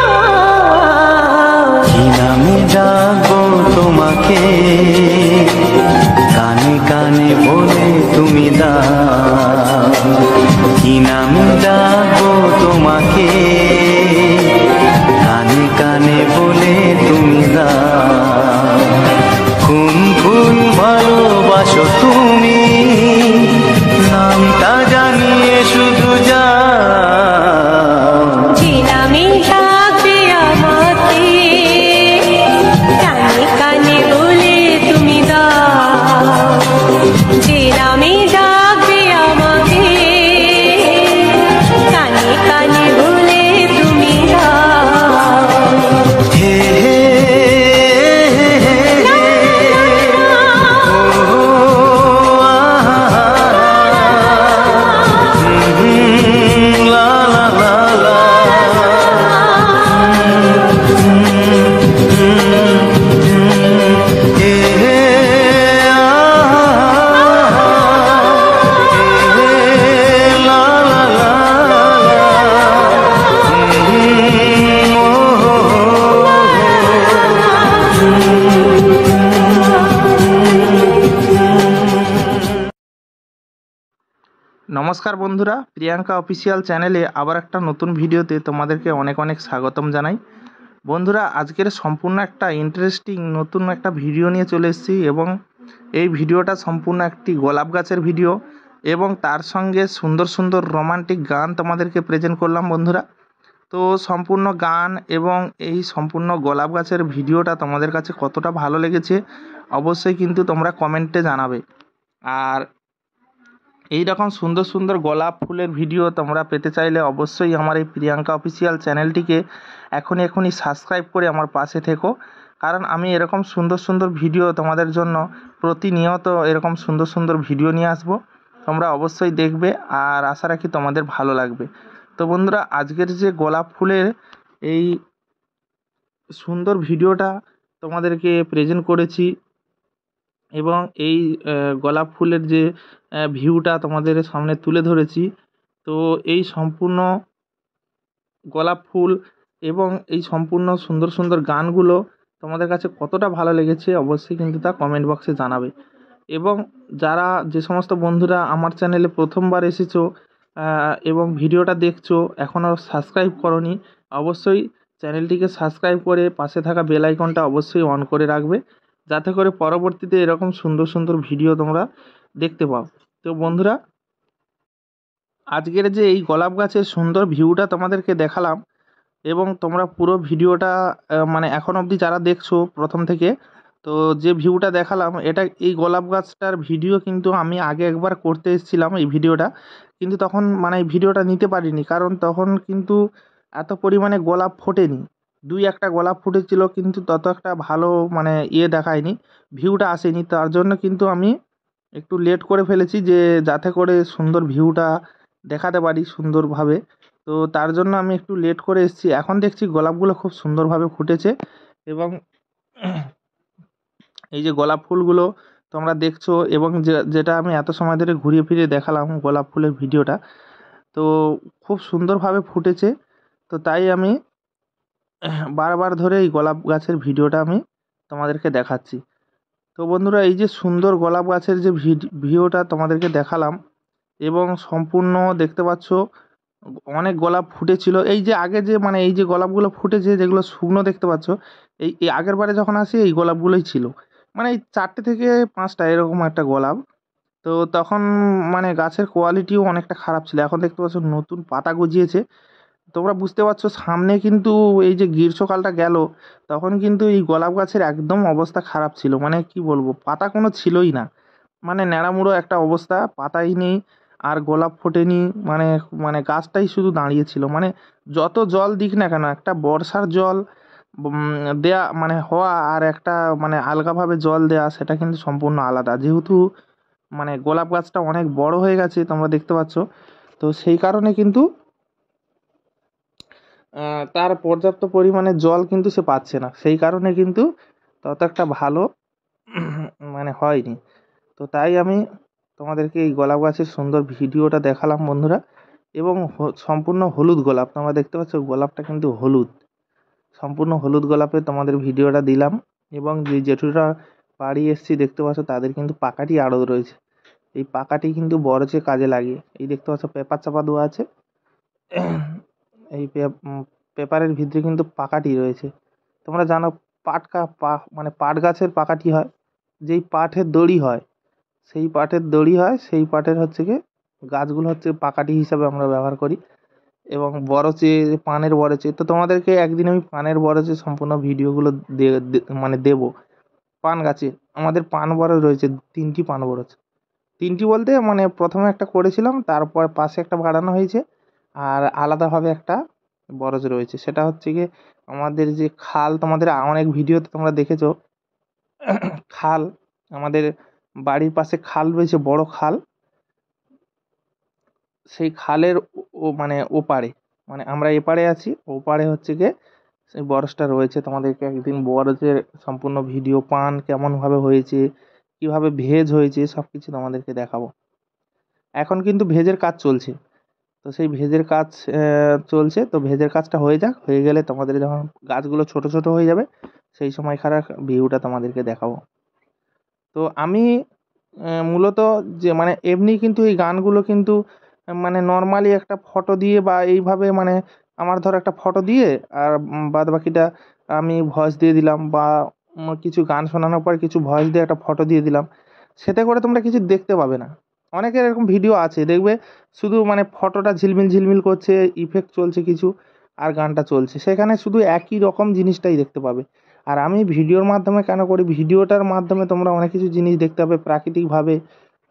কি নামে ডাকবো তোমাকে, কানে কানে বলে তুমি দাও। কি নামে ডাকবো তোমাকে, কানে কানে বলে তুমি দাও। কোন ফুল ভালোবাসো তুমি, নামটা জানিয়ে শুধু যাও।
যে নামে ডাকবে আমাকে, কানে কানে বলে তুমি দাও। যে নামে ডাকবে আমাকে, কানে কানে বলে তুমি দাও।
হে হে লা লা লা লা। হে হে লা লা লা
নমস্কার বন্ধুরা, প্রিয়াঙ্কা অফিসিয়াল চ্যানেলে আবার একটা নতুন ভিডিওতে তোমাদেরকে অনেক অনেক স্বাগতম জানাই। বন্ধুরা, আজকের সম্পূর্ণ একটা ইন্টারেস্টিং নতুন একটা ভিডিও নিয়ে চলে এসেছি এবং এই ভিডিওটা সম্পূর্ণ একটি গোলাপ গাছের ভিডিও এবং তার সঙ্গে সুন্দর সুন্দর রোমান্টিক গান তোমাদেরকে প্রেজেন্ট করলাম বন্ধুরা। তো সম্পূর্ণ গান এবং এই সম্পূর্ণ গোলাপ গাছের ভিডিওটা তোমাদের কাছে কতটা ভালো লেগেছে অবশ্যই কিন্তু তোমরা কমেন্টে জানাবে। আর এই রকম সুন্দর সুন্দর গোলাপ ফুলের ভিডিও তোমরা পেতে চাইলে অবশ্যই আমার এই প্রিয়াঙ্কা অফিসিয়াল চ্যানেলটিকে এখনই সাবস্ক্রাইব করে আমার পাশে থেকো, কারণ আমি এরকম সুন্দর সুন্দর ভিডিও তোমাদের জন্য প্রতিনিয়ত এরকম সুন্দর সুন্দর ভিডিও নিয়ে আসবো। তোমরা অবশ্যই দেখবে, আর আশা রাখি তোমাদের ভালো লাগবে। তো বন্ধুরা, আজকের যে গোলাপ ফুলের এই সুন্দর ভিডিওটা তোমাদেরকে প্রেজেন্ট করেছি, এবং এই গোলাপ ফুলের যে ভিউটা তোমাদের সামনে তুলে ধরেছি, তো এই সম্পূর্ণ গোলাপ ফুল এবং এই সম্পূর্ণ সুন্দর সুন্দর গানগুলো তোমাদের কাছে কতটা ভালো লেগেছে অবশ্যই কিন্তু তা কমেন্ট বক্সে জানাবে। এবং যারা যে সমস্ত বন্ধুরা আমার চ্যানেলে প্রথমবার এসেছো এবং ভিডিওটা দেখছো এখনও সাবস্ক্রাইব করনি, অবশ্যই চ্যানেলটিকে সাবস্ক্রাইব করে পাশে থাকা বেল আইকনটা অবশ্যই অন করে রাখবে, যাতে করে পরবর্তীতে এরকম সুন্দর সুন্দর ভিডিও তোমরা দেখতে পাও। তো বন্ধুরা, আজকের যে এই গোলাপ গাছের সুন্দর ভিউটা তোমাদেরকে দেখালাম, এবং তোমরা পুরো ভিডিওটা মানে এখন অবধি যারা দেখছো প্রথম থেকে, তো যে ভিউটা দেখালাম এটা এই গোলাপ গাছটার ভিডিও কিন্তু আমি আগে একবার করতে এসেছিলাম এই ভিডিওটা, কিন্তু তখন মানে এই ভিডিওটা নিতে পারিনি, কারণ তখন কিন্তু এত পরিমাণে গোলাপ ফোটেনি, 2-1টা গোলাপ ফুটেছিল, কিন্তু তত একটা ভালো মানে দেখায়নি, ভিউটা আসেনি। তার জন্য কিন্তু আমি একটু লেট করে ফেলেছি, যে যাতে করে সুন্দর ভিউটা দেখাতে পারি সুন্দরভাবে। তো তার জন্য আমি একটু লেট করে এসেছি। এখন দেখছি গোলাপগুলো খুব সুন্দরভাবে ফুটেছে, এবং এই যে গোলাপ ফুলগুলো তোমরা দেখছো, এবং যেটা আমি এত সময় ধরে ঘুরিয়ে ফিরিয়ে দেখালাম গোলাপ ফুলের ভিডিওটা, তো খুব সুন্দরভাবে ফুটেছে। তো তাই আমি বারবার ধরে এই গোলাপ গাছের ভিডিওটা আমি তোমাদেরকে দেখাচ্ছি। তো বন্ধুরা, এই যে সুন্দর গোলাপ গাছের যে ভিডিওটা তোমাদেরকে দেখালাম, এবং সম্পূর্ণ দেখতে পাচ্ছ অনেক গোলাপ ফুটেছিল। এই যে আগে যে মানে এই যে গোলাপগুলো ফুটেছে যেগুলো শুকনো দেখতে পাচ্ছ, এই আগের বারে যখন আসি এই গোলাপগুলোই ছিল, মানে এই 4টে থেকে 5টা এরকম একটা গোলাপ। তো তখন মানে গাছের কোয়ালিটিও অনেকটা খারাপ ছিল। এখন দেখতে পাচ্ছ নতুন পাতা গজিয়েছে। তোমরা বুঝতে পারছো সামনে কিন্তু এই যে গ্রীষ্মকালটা গেল, তখন কিন্তু এই গোলাপ গাছের একদম অবস্থা খারাপ ছিল, মানে কি বলবো, পাতা কোনো ছিলই না, মানে ন্যাড়ামুড়ো একটা অবস্থা, পাতাই নেই, আর গোলাপ ফোটেনি, মানে মানে গাছটাই শুধু দাঁড়িয়েছিল। মানে যত জল দিক না কেন, একটা বর্ষার জল দেয়া মানে হওয়া, আর একটা মানে আলগাভাবে জল দেয়া, সেটা কিন্তু সম্পূর্ণ আলাদা। যেহেতু মানে গোলাপ গাছটা অনেক বড় হয়ে গেছে তোমরা দেখতে পাচ্ছ, তো সেই কারণে কিন্তু তার পর্যাপ্ত পরিমাণে জল কিন্তু সে পাচ্ছে না, সেই কারণে কিন্তু তত একটা ভালো মানে হয়নি। তো তাই আমি তোমাদেরকে এই গোলাপ গাছের সুন্দর ভিডিওটা দেখালাম বন্ধুরা। এবং সম্পূর্ণ হলুদ গোলাপ তোমরা দেখতে পাচ্ছ, গোলাপটা কিন্তু হলুদ, সম্পূর্ণ হলুদ গোলাপে তোমাদের ভিডিওটা দিলাম। এবং যে জেঠুরা বাড়ি এসছি দেখতে পাচ্ছ, তাদের কিন্তু পাকাটি আড়ত রয়েছে, এই পাকাটি কিন্তু বরজে কাজে লাগে। এই দেখতে পাচ্ছ পেপার চাপা দেওয়া আছে, এই পেপারের ভিতরে কিন্তু পাকাটি রয়েছে। তোমরা জানো মানে পাট গাছের পাকাটি হয়, যেই পাটের দড়ি হয়, সেই পাটের হচ্ছে কি গাছগুলো হচ্ছে পাকাটি হিসাবে আমরা ব্যবহার করি। এবং বরচে, পানের বরচে, তো তোমাদেরকে একদিন আমি পানের বরচে সম্পূর্ণ ভিডিওগুলো মানে দেবো। পান গাছে আমাদের পান বরজ রয়েছে 3টি পান বরজ, 3টি বলতে মানে প্রথমে একটা করেছিলাম, তারপর পাশে একটা বাড়ানো হয়েছে, আর আলাদাভাবে একটা বরজ রয়েছে। সেটা হচ্ছে গিয়ে আমাদের যে খাল, তোমাদের অনেক ভিডিওতে তোমরা দেখেছো খাল, আমাদের বাড়ির পাশে খাল রয়েছে, বড় খাল, সেই খালের মানে ওপারে, মানে আমরা এপারে আছি, ওপারে হচ্ছে গিয়ে সেই বরজটা রয়েছে। তোমাদেরকে একদিন বরজের সম্পূর্ণ ভিডিও, পান কেমনভাবে হয়েছে, কিভাবে ভেজ হয়েছে, সব কিছু তোমাদেরকে দেখাবো। এখন কিন্তু ভেজের কাজ চলছে, তো সেই ভেজের কাজ চলছে, তো ভেজের কাজটা হয়ে যাক, হয়ে গেলে তোমাদের যখন গাছগুলো ছোট ছোট হয়ে যাবে, সেই সময়কার ভিউটা তোমাদেরকে দেখাবো। তো আমি মূলত যে মানে এমনি কিন্তু এই গানগুলো কিন্তু মানে নর্মালি একটা ফটো দিয়ে বা এইভাবে মানে আমার ধর একটা ফটো দিয়ে, আর বাদ বাকিটা আমি ভয়েস দিয়ে দিলাম, বা কিছু গান শোনানোর পর কিছু ভয়েস দিয়ে একটা ফটো দিয়ে দিলাম, সেটা করে তোমরা কিছু দেখতে পাবে না। অনেকের এরকম ভিডিও আছে দেখবে, শুধু মানে ফটোটা ঝিলমিল ঝিলমিল করছে, ইফেক্ট চলছে কিছু, আর গানটা চলছে, সেখানে শুধু একই রকম জিনিসটাই দেখতে পাবে। আর আমি ভিডিওর মাধ্যমে কেন করি, ভিডিওটার মাধ্যমে তোমরা অনেক কিছু জিনিস দেখতে পাবে প্রাকৃতিকভাবে,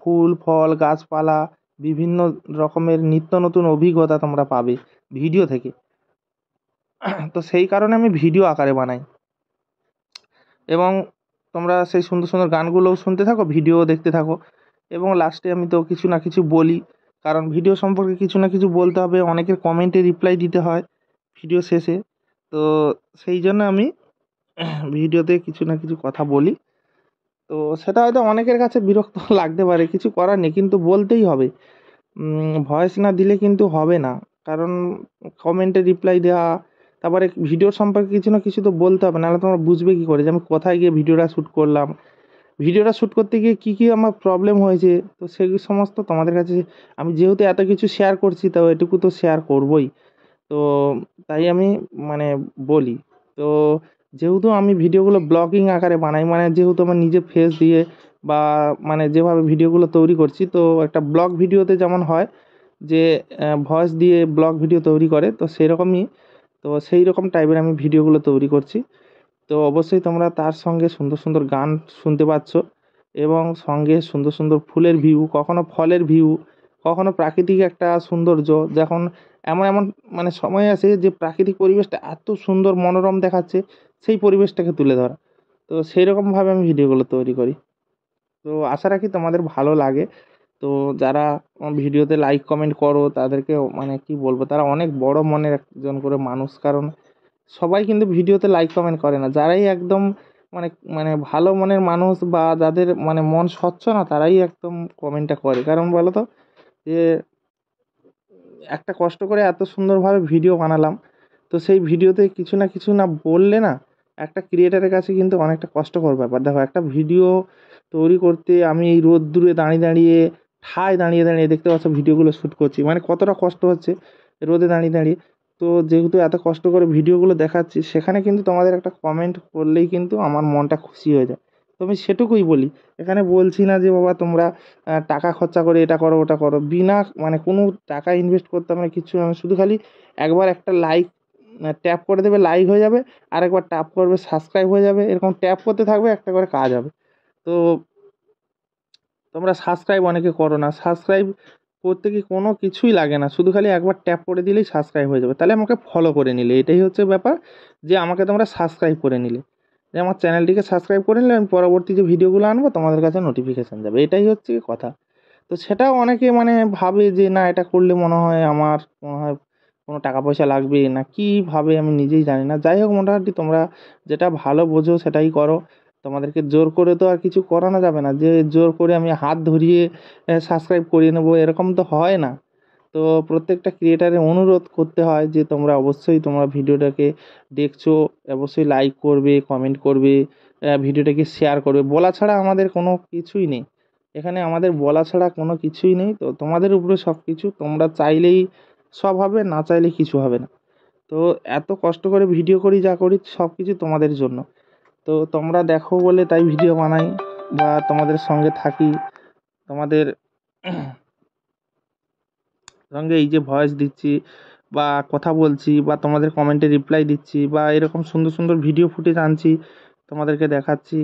ফুল ফল গাছপালা, বিভিন্ন রকমের নিত্য নতুন অভিজ্ঞতা তোমরা পাবে ভিডিও থেকে। তো সেই কারণে আমি ভিডিও আকারে বানাই, এবং তোমরা সেই সুন্দর সুন্দর গানগুলোও শুনতে থাকো, ভিডিও দেখতে থাকো। এবং লাস্টে আমি তো কিছু না কিছু বলি, কারণ ভিডিও সম্পর্কে কিছু না কিছু বলতে হবে, অনেকের কমেন্টে রিপ্লাই দিতে হয় ভিডিও শেষে। তো সেই জন্য আমি ভিডিওতে কিছু না কিছু কথা বলি। তো সেটা হয়তো অনেকের কাছে বিরক্ত লাগতে পারে, কিছু করার নেই, কিন্তু বলতেই হবে। ভয়েস না দিলে কিন্তু হবে না, কারণ কমেন্টে রিপ্লাই দেওয়া, তারপরে ভিডিওর সম্পর্কে কিছু না কিছু তো বলতে হবে, নাহলে তোমরা বুঝবে কী করে যে আমি কোথায় গিয়ে ভিডিওটা শ্যুট করলাম, ভিডিওটা শ্যুট করতে গিয়ে কী কী আমার প্রবলেম হয়েছে। তো সেই সমস্ত তোমাদের কাছে আমি যেহেতু এত কিছু শেয়ার করছি, তো এটুকু তো শেয়ার করবই। তো তাই আমি মানে বলি। তো যেহেতু আমি ভিডিওগুলো ব্লগিং আকারে বানাই, মানে যেহেতু আমার নিজের ফেস দিয়ে বা মানে যেভাবে ভিডিওগুলো তৈরি করছি, তো একটা ব্লগ ভিডিওতে যেমন হয় যে ভয়েস দিয়ে ব্লগ ভিডিও তৈরি করে, তো সেরকমই, তো সেই রকম টাইপের আমি ভিডিওগুলো তৈরি করছি। তো অবশ্যই তোমরা তার সঙ্গে সুন্দর সুন্দর গান শুনতে পাচ্ছ, এবং সঙ্গে সুন্দর সুন্দর ফুলের ভিউ, কখনো ফলের ভিউ, কখনো প্রাকৃতিক একটা সৌন্দর্য। যখন এমন এমন মানে সময় আসে যে প্রাকৃতিক পরিবেশটা এত সুন্দর মনোরম দেখাচ্ছে, সেই পরিবেশটাকে তুলে ধরা। তো সেই রকমভাবে আমি ভিডিওগুলো তৈরি করি। তো আশা রাখি তোমাদের ভালো লাগে। তো যারা ভিডিওতে লাইক কমেন্ট করো তাদেরকে মানে কি বলবো, তারা অনেক বড় মনের একজন করে মানুষ। কারণ সবাই কিন্তু ভিডিওতে লাইক কমেন্ট করে না, যারাই একদম মানে মানে ভালো মনের মানুষ বা যাদের মানে মন স্বচ্ছ না, তারাই একদম কমেন্টটা করে। কারণ বলো তো যে একটা কষ্ট করে এত সুন্দরভাবে ভিডিও বানালাম, তো সেই ভিডিওতে কিছু না কিছু না বললে না, একটা ক্রিয়েটারের কাছে কিন্তু অনেকটা কষ্টকর ব্যাপার। দেখো, একটা ভিডিও তৈরি করতে আমি এই রোদ্দুরে দাঁড়িয়ে দাঁড়িয়ে, ঠায় দাঁড়িয়ে দাঁড়িয়ে, দেখতে পাচ্ছ ভিডিওগুলো শ্যুট করছি, মানে কতটা কষ্ট হচ্ছে রোদে দাঁড়িয়ে দাঁড়িয়ে। তো যেহেতু এত কষ্ট করে ভিডিওগুলো দেখাচ্ছি, সেখানে কিন্তু তোমাদের একটা কমেন্ট করলেই কিন্তু আমার মনটা খুশি হয়ে যায়। তো আমি সেটুকুই বলি। এখানে বলছি না যে বাবা তোমরা টাকা খরচা করে এটা করো ওটা করো, বিনা মানে কোনো টাকা ইনভেস্ট করতে হবে না, কিচ্ছু না। শুধু খালি একবার একটা লাইক ট্যাপ করে দেবে, লাইক হয়ে যাবে, আরেকবার ট্যাপ করবে, সাবস্ক্রাইব হয়ে যাবে, এরকম ট্যাপ করতে থাকবে, একটা করে কাজ হবে। তো তোমরা সাবস্ক্রাইব অনেকে করো না, সাবস্ক্রাইব করতে কি কোনো কিছুই লাগে না, শুধু খালি একবার ট্যাপ করে দিলেই সাবস্ক্রাইব হয়ে যাবে। তাহলে আমাকে ফলো করে নিলে, এটাই হচ্ছে ব্যাপার, যে আমাকে তোমরা সাবস্ক্রাইব করে নিলে, যে আমার চ্যানেলটিকে সাবস্ক্রাইব করে নিলে আমি পরবর্তী যে ভিডিওগুলো আনবো তোমাদের কাছে নোটিফিকেশান যাবে, এটাই হচ্ছে কথা। তো সেটাও অনেকে মানে ভাবে যে না, এটা করলে মনে হয় আমার মনে হয় কোনো টাকা পয়সা লাগবে না, কী ভাবে আমি নিজেই জানি না। যাই হোক, মোটামুটি তোমরা যেটা ভালো বোঝো সেটাই করো। তোমাদেরকে জোর করে তো আর কিছু করানো যাবে না, যে জোর করে আমি হাত ধরিয়ে সাবস্ক্রাইব করিয়ে নেবো, এরকম তো হয় না। তো প্রত্যেকটা ক্রিয়েটারের অনুরোধ করতে হয় যে তোমরা অবশ্যই তোমরা ভিডিওটাকে দেখছো, অবশ্যই লাইক করবে, কমেন্ট করবে, ভিডিওটাকে শেয়ার করবে। বলা ছাড়া আমাদের কোনো কিছুই নেই, এখানে আমাদের বলা ছাড়া কোনো কিছুই নেই। তো তোমাদের উপরে সব কিছু, তোমরা চাইলেই সব হবে, না চাইলে কিছু হবে না। তো এত কষ্ট করে ভিডিও করি, যা করি সব কিছু তোমাদের জন্য। তো তোমরা দেখো বলে তাই ভিডিও বানাই, বা তোমাদের সঙ্গে থাকি, তোমাদের সঙ্গে এই যে ভয়েস দিচ্ছি বা কথা বলছি বা তোমাদের কমেন্টে রিপ্লাই দিচ্ছি, বা এরকম সুন্দর সুন্দর ভিডিও ফুটেজ আনছি তোমাদেরকে দেখাচ্ছি,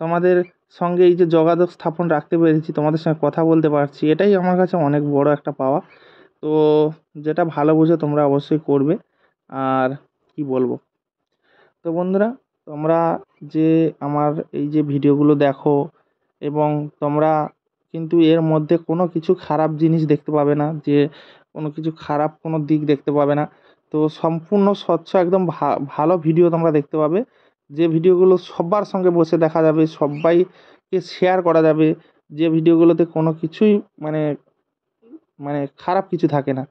তোমাদের সঙ্গে এই যে যোগাযোগ স্থাপন রাখতে পেরেছি, তোমাদের সঙ্গে কথা বলতে পারছি, এটাই আমার কাছে অনেক বড় একটা পাওয়া। তো যেটা ভালো বুঝো তোমরা অবশ্যই করবে। আর কি বলবো, তো বন্ধুরা, তোমরা যে আমার এই যে ভিডিওগুলো দেখো, এবং তোমরা কিন্তু এর মধ্যে কোনো কিছু খারাপ জিনিস দেখতে পাবে না, যে কোনো কিছু খারাপ কোনো দিক দেখতে পাবে না। তো সম্পূর্ণ স্বচ্ছ একদম ভালো ভিডিও তোমরা দেখতে পাবে, যে ভিডিওগুলো সবার সঙ্গে বসে দেখা যাবে, সবাইকে শেয়ার করা যাবে, যে ভিডিওগুলোতে কোনো কিছুই মানে মানে খারাপ কিছু থাকে না।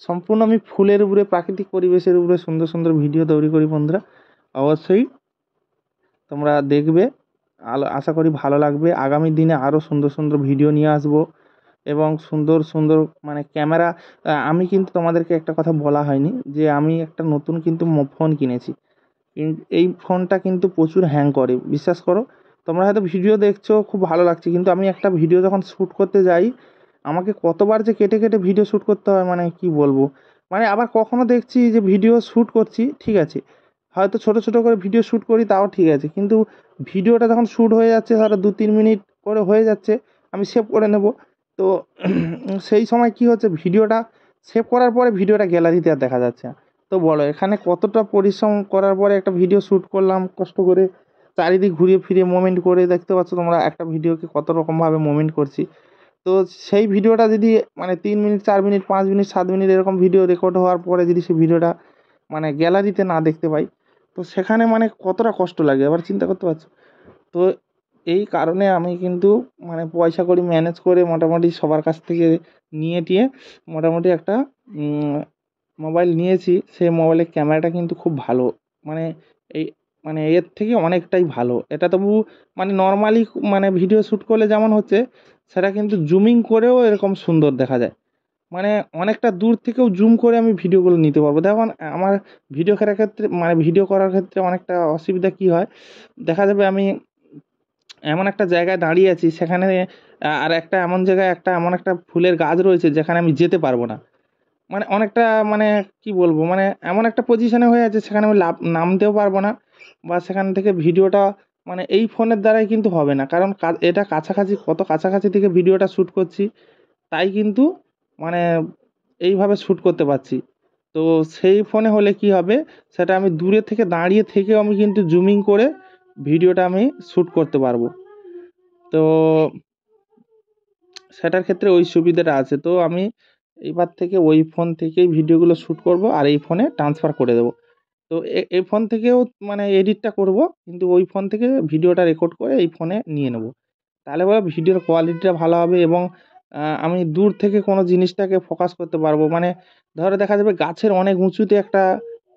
সম্পূর্ণ আমি ফুলের উপরে, প্রাকৃতিক পরিবেশের উপরে সুন্দর সুন্দর ভিডিও তৈরি করি। বন্ধুরা, অবশ্যই তোমরা দেখবে, আশা করি ভালো লাগবে। আগামী দিনে আরও সুন্দর সুন্দর ভিডিও নিয়ে আসবো, এবং সুন্দর সুন্দর মানে ক্যামেরা। আমি কিন্তু তোমাদেরকে একটা কথা বলা হয়নি, যে আমি একটা নতুন কিন্তু ফোন কিনেছি। এই ফোনটা কিন্তু প্রচুর হ্যাং করে, বিশ্বাস করো। তোমরা হয়তো ভিডিও দেখছো, খুব ভালো লাগছে, কিন্তু আমি একটা ভিডিও যখন শ্যুট করতে যাই, আমাকে কতবার যে কেটে কেটে ভিডিও শ্যুট করতে হয়, মানে কি বলবো। মানে আবার কখনো দেখছি যে ভিডিও শ্যুট করছি, ঠিক আছে, হয়তো ছোট ছোট করে ভিডিও শ্যুট করি, তাও ঠিক আছে, কিন্তু ভিডিওটা যখন শ্যুট হয়ে যাচ্ছে, ধরো 2-3 মিনিট করে হয়ে যাচ্ছে, আমি সেভ করে নেব। তো সেই সময় কি হচ্ছে, ভিডিওটা সেভ করার পরে ভিডিওটা গ্যালারিতে আর দেখা যাচ্ছে না। তো বলো, এখানে কতটা পরিশ্রম করার পরে একটা ভিডিও শ্যুট করলাম কষ্ট করে, চারিদিক ঘুরিয়ে ফিরিয়ে মোমেন্ট করে, দেখতে পাচ্ছ তোমরা একটা ভিডিওকে কত রকমভাবে মোমেন্ট করছি। তো সেই ভিডিওটা যদি মানে 3 মিনিট 4 মিনিট 5 মিনিট 7 মিনিট এরকম ভিডিও রেকর্ড হওয়ার পরে যদি সেই ভিডিওটা মানে গ্যালারিতে না দেখতে পাই, তো সেখানে মানে কতটা কষ্ট লাগে এবার চিন্তা করতে পারছো। তো এই কারণে আমি কিন্তু মানে পয়সা কড়ি ম্যানেজ করে মোটামুটি সবার কাছ থেকে নিয়ে টিয়ে মোটামুটি একটা মোবাইল নিয়েছি। সেই মোবাইলের ক্যামেরাটা কিন্তু খুব ভালো, মানে এই মানে এর থেকে অনেকটাই ভালো। এটা তবু মানে নর্মালি মানে ভিডিও শ্যুট করলে যেমন হচ্ছে, সেটা কিন্তু জুমিং করেও এরকম সুন্দর দেখা যায়। মানে অনেকটা দূর থেকেও জুম করে আমি ভিডিওগুলো নিতে পারবো। দেখুন আমার ভিডিও করার ক্ষেত্রে মানে ভিডিও করার ক্ষেত্রে অনেকটা অসুবিধা কী হয়, দেখা যাবে আমি এমন একটা জায়গায় দাঁড়িয়ে আছি, সেখানে আর একটা এমন জায়গায় একটা এমন একটা ফুলের গাছ রয়েছে যেখানে আমি যেতে পারবো না। মানে অনেকটা মানে কি বলবো, মানে এমন একটা পজিশনে হয়ে আছে সেখানে আমি নামতেও পারবো না, বা সেখান থেকে ভিডিওটা মানে এই ফোনের দ্বারাই কিন্তু হবে না, কারণ এটা কাছাকাছি, কত কাছাকাছি থেকে ভিডিওটা শ্যুট করছি, তাই কিন্তু মানে এইভাবে শ্যুট করতে পারছি। তো সেই ফোনে হলে কি হবে, সেটা আমি দূরে থেকে দাঁড়িয়ে থেকেও আমি কিন্তু জুমিং করে ভিডিওটা আমি শ্যুট করতে পারবো। তো সেটার ক্ষেত্রে ওই সুবিধাটা আছে। তো আমি এবার থেকে ওই ফোন থেকেই ভিডিওগুলো শ্যুট করব আর এই ফোনে ট্রান্সফার করে দেবো। তো এই ফোন থেকেও মানে এডিটটা করব, কিন্তু ওই ফোন থেকে ভিডিওটা রেকর্ড করে এই ফোনে নিয়ে নেব। তাহলে পরে ভিডিওর কোয়ালিটিটা ভালো হবে এবং আমি দূর থেকে কোনো জিনিসটাকে ফোকাস করতে পারবো। মানে ধরো দেখা যাবে গাছের অনেক উঁচুতে একটা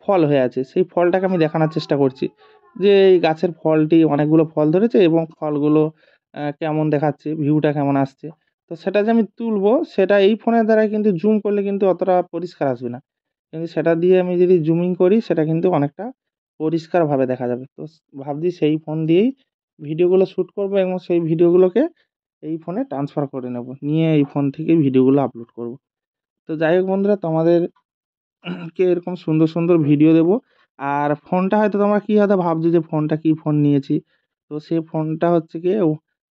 ফল হয়ে আছে, সেই ফলটাকে আমি দেখানোর চেষ্টা করছি যে এই গাছের ফলটি অনেকগুলো ফল ধরেছে এবং ফলগুলো কেমন দেখাচ্ছে, ভিউটা কেমন আসছে। তো সেটা যে আমি তুলবো, সেটা এই ফোনের দ্বারা কিন্তু জুম করলে কিন্তু অতটা পরিষ্কার আসবে না। কিন্তু সেটা দিয়ে আমি যদি জুমিং করি, সেটা কিন্তু অনেকটা পরিষ্কারভাবে দেখা যাবে। তো ভাবছি সেই ফোন দিয়েই ভিডিওগুলো শ্যুট করব এবং সেই ভিডিওগুলোকে এই ফোনে ট্রান্সফার করে নেব, নিয়ে এই ফোন থেকেই ভিডিওগুলো আপলোড করব। তো যাই হোক বন্ধুরা, তোমাদের কে এরকম সুন্দর সুন্দর ভিডিও দেবো। আর ফোনটা হয়তো তোমরা কী হয়তো ভাবছো যে ফোনটা কী ফোন নিয়েছি, তো সেই ফোনটা হচ্ছে গিয়ে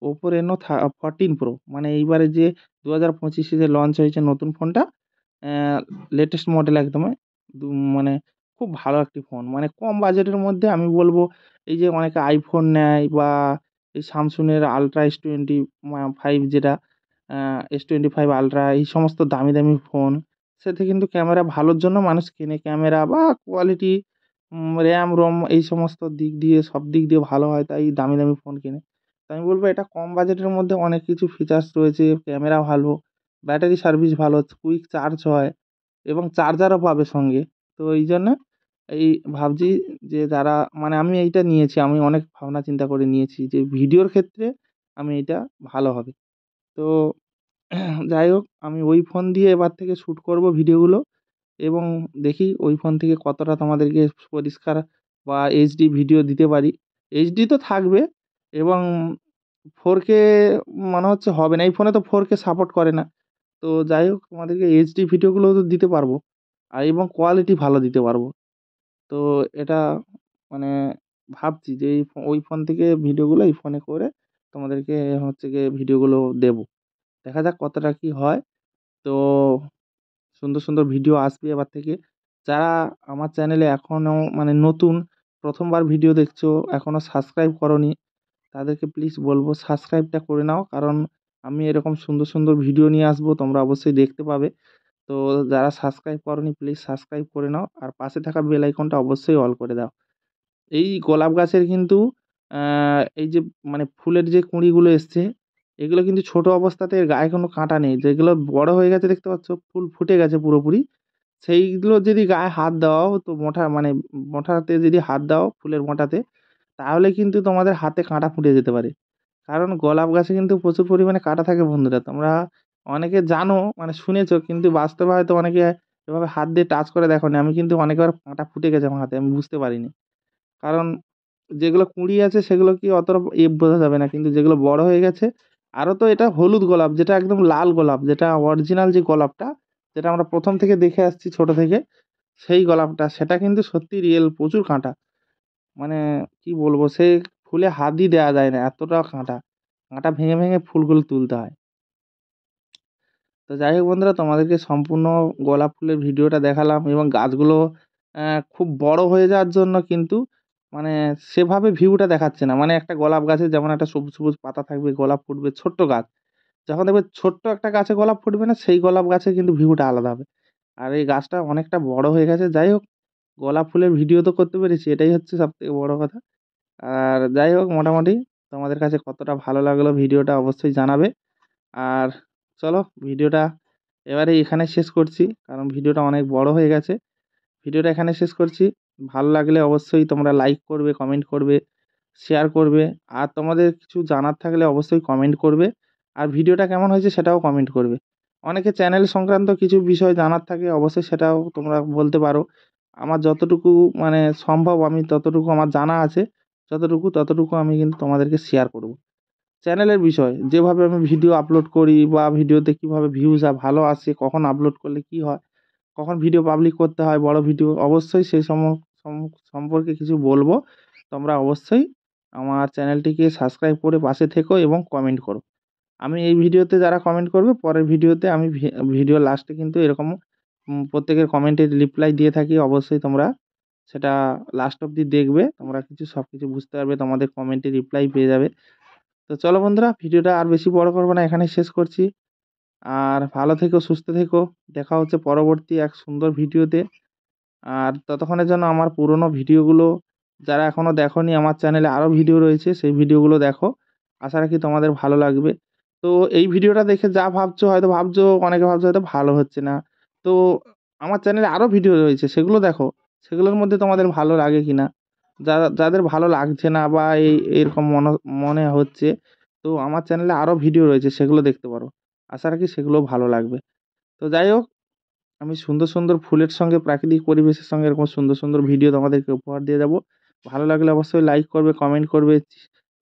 ওপো রেনো 14 প্রো, মানে এইবারে যে 2025-এ যে লঞ্চ হয়েছে নতুন ফোনটা, লেটেস্ট মডেল একদমই মানে খুব ভালো একটি ফোন, মানে কম বাজেটের মধ্যে আমি বলবো। এই যে অনেকে আইফোন নেয় বা এই স্যামসুংয়ের আলট্রা S25 যেটা S25 আলট্রা, এই সমস্ত দামি দামি ফোন, সেতে কিন্তু ক্যামেরা ভালোর জন্য মানুষ কেনে। ক্যামেরা বা কোয়ালিটি, র্যাম রম এই সমস্ত দিক দিয়ে সব দিক দিয়ে ভালো হয়, তাই দামি দামি ফোন কেনে। তো আমি বলবো এটা কম বাজেটের মধ্যে অনেক কিছু ফিচার্স রয়েছে, ক্যামেরা ভালো, ব্যাটারি সার্ভিস ভালো, কুইক চার্জ হয় এবং চার্জারও পাবে সঙ্গে। তো এই জন্য এই ভাবছি যে যারা মানে আমি এইটা নিয়েছি, আমি অনেক ভাবনা চিন্তা করে নিয়েছি যে ভিডিওর ক্ষেত্রে আমি এটা ভালো হবে। তো যাই হোক, আমি ওই ফোন দিয়ে এবার থেকে শ্যুট করব ভিডিওগুলো এবং দেখি ওই ফোন থেকে কতটা তোমাদেরকে পরিষ্কার বা এইচডি ভিডিও দিতে পারি। এইচডি তো থাকবে এবং 4K মনে হচ্ছে হবে না, এই ফোনে তো 4K সাপোর্ট করে না। তো যাই হোক, তোমাদেরকে এইচডি ভিডিওগুলোও তো দিতে পারবো আর এবং কোয়ালিটি ভালো দিতে পারবো। তো এটা মানে ভাবছি যে ওই ফোন থেকে ভিডিওগুলো এই ফোনে করে তোমাদেরকে হচ্ছে গিয়ে ভিডিওগুলো দেবো। দেখা যাক কতটা কী হয়। তো সুন্দর সুন্দর ভিডিও আসবে এবার থেকে। যারা আমার চ্যানেলে এখনও মানে নতুন, প্রথমবার ভিডিও দেখছো, এখনও সাবস্ক্রাইব করোনি, তাদেরকে প্লিজ বলবো সাবস্ক্রাইবটা করে নাও, কারণ আমি এরকম সুন্দর সুন্দর ভিডিও নিয়ে আসবো, তোমরা অবশ্যই দেখতে পাবে। তো যারা সাবস্ক্রাইব করোনি প্লিজ সাবস্ক্রাইব করে নাও আর পাশে থাকা বেল আইকনটা অবশ্যই অল করে দাও। এই গোলাপ গাছের কিন্তু এই যে মানে ফুলের যে কুঁড়িগুলো এসছে, এগুলো কিন্তু ছোট অবস্থাতে এর গায়ে কোনো কাঁটা নেই। যেগুলো বড় হয়ে গেছে দেখতে পাচ্ছ, ফুল ফুটে গেছে পুরোপুরি, সেইগুলো যদি গায়ে হাত দাও তো মানে মোটাতে যদি হাত দাও ফুলের মোটাতে, তাহলে কিন্তু তোমাদের হাতে কাঁটা ফুটে যেতে পারে। কারণ গোলাপ গাছে কিন্তু প্রচুর পরিমাণে কাঁটা থাকে বন্ধুরা। তোমরা অনেকে জানো মানে শুনেছো, কিন্তু বাস্তবে হয়তো অনেকে এভাবে হাত দিয়ে টাচ করে দেখোনি। আমি কিন্তু অনেকবার কাঁটা ফুটে গেছে আমার হাতে, আমি বুঝতে পারিনি। কারণ যেগুলো কুঁড়ি আছে সেগুলো কি অতটা বোঝা যাবে না, কিন্তু যেগুলো বড় হয়ে গেছে। আরও তো এটা হলুদ গোলাপ, যেটা একদম লাল গোলাপ, যেটা অরিজিনাল যে গোলাপটা, যেটা আমরা প্রথম থেকে দেখে আসছি ছোট থেকে, সেই গোলাপটা, সেটা কিন্তু সত্যি রিয়েল প্রচুর কাঁটা। মানে কি বলবো, সে ফুলে হাতই দেওয়া যায় না, এতটা কাঁটা। কাঁটা ভেঙে ভেঙে ফুলগুলো তুলতে হয়। তো যাই হোক বন্ধুরা, তোমাদেরকে সম্পূর্ণ গোলাপ ফুলের ভিডিওটা দেখালাম এবং গাছগুলো খুব বড় হয়ে যাওয়ার জন্য কিন্তু মানে সেভাবে ভিউটা দেখাচ্ছে না। মানে একটা গোলাপ গাছের যেমন একটা সবুজ সবুজ পাতা থাকবে, গোলাপ ফুটবে, ছোট্ট গাছ, যখন দেখবে ছোট্ট একটা গাছে গোলাপ ফুটবে না, সেই গোলাপ গাছের কিন্তু ভিউটা আলাদা হবে। আর এই গাছটা অনেকটা বড় হয়ে গেছে। যাই হোক, গোলাপ ফুলের ভিডিও তো করতে পেরেছি, এটাই হচ্ছে সবথেকে বড় কথা। আর যাই হোক, মোটামুটি তোমাদের কাছে কতটা ভালো লাগলো ভিডিওটা অবশ্যই জানাবে। আর চলো, ভিডিওটা এবারে এখানে শেষ করছি, কারণ ভিডিওটা অনেক বড় হয়ে গেছে। ভিডিওটা এখানে শেষ করছি। ভালো লাগলে অবশ্যই তোমরা লাইক করবে, কমেন্ট করবে, শেয়ার করবে। আর তোমাদের কিছু জানার থাকলে অবশ্যই কমেন্ট করবে। আর ভিডিওটা কেমন হয়েছে সেটাও কমেন্ট করবে। অনেকে চ্যানেল সংক্রান্ত কিছু বিষয় জানার থাকে, অবশ্যই সেটাও তোমরা বলতে পারো। আমার যতটুকু মানে সম্ভব, আমি ততটুকু আমার জানা আছে, ততটুকু আমি কিন্তু তোমাদেরকে শেয়ার করব। চ্যানেলের বিষয় যেভাবে আমি ভিডিও আপলোড করি, বা ভিডিওতে কীভাবে ভিউজ ভালো আসে, কখন আপলোড করলে কি হয়, কখন ভিডিও পাবলিক করতে হয়, বড় ভিডিও, অবশ্যই সেই সম্পর্কে কিছু বলবো। তোমরা অবশ্যই আমার চ্যানেলটিকে সাবস্ক্রাইব করে পাশে থেকো এবং কমেন্ট করো। আমি এই ভিডিওতে যারা কমেন্ট করবে, পরের ভিডিওতে আমি ভিডিও লাস্টে কিন্তু এরকম প্রত্যেকের কমেন্টের রিপ্লাই দিয়ে থাকি। অবশ্যই তোমরা সেটা লাস্ট অবধি দেখবে, তোমরা সব কিছু বুঝতে পারবে, তোমাদের কমেন্টে রিপ্লাই পেয়ে যাবে। তো চলো বন্ধুরা, ভিডিওটা আর বেশি বড় করবো না, এখানে শেষ করছি। আর ভালো থেকো, সুস্থ থেকো। দেখা হচ্ছে পরবর্তী এক সুন্দর ভিডিওতে। আর ততক্ষণের জন্য আমার পুরনো ভিডিওগুলো যারা এখনও দেখোনি, আমার চ্যানেলে আরও ভিডিও রয়েছে, সেই ভিডিওগুলো দেখো। আশা রাখি তোমাদের ভালো লাগবে। তো এই ভিডিওটা দেখে যা ভাবছো, অনেকে ভাবছো হয়তো ভালো হচ্ছে না। তো আমার চ্যানেলে আরও ভিডিও রয়েছে, সেগুলো দেখো। সেগুলোর মধ্যে তোমাদের ভালো লাগে কি না, যাদের ভালো লাগছে না বা এরকম মনে হচ্ছে, তো আমার চ্যানেলে আরও ভিডিও রয়েছে, সেগুলো দেখতে পারো। আশা রাখি সেগুলো ভালো লাগবে। তো যাই হোক, আমি সুন্দর সুন্দর ফুলের সঙ্গে, প্রাকৃতিক পরিবেশের সঙ্গে এরকম সুন্দর সুন্দর ভিডিও তোমাদেরকে উপহার দিয়ে যাব। ভালো লাগলে অবশ্যই লাইক করবে, কমেন্ট করবে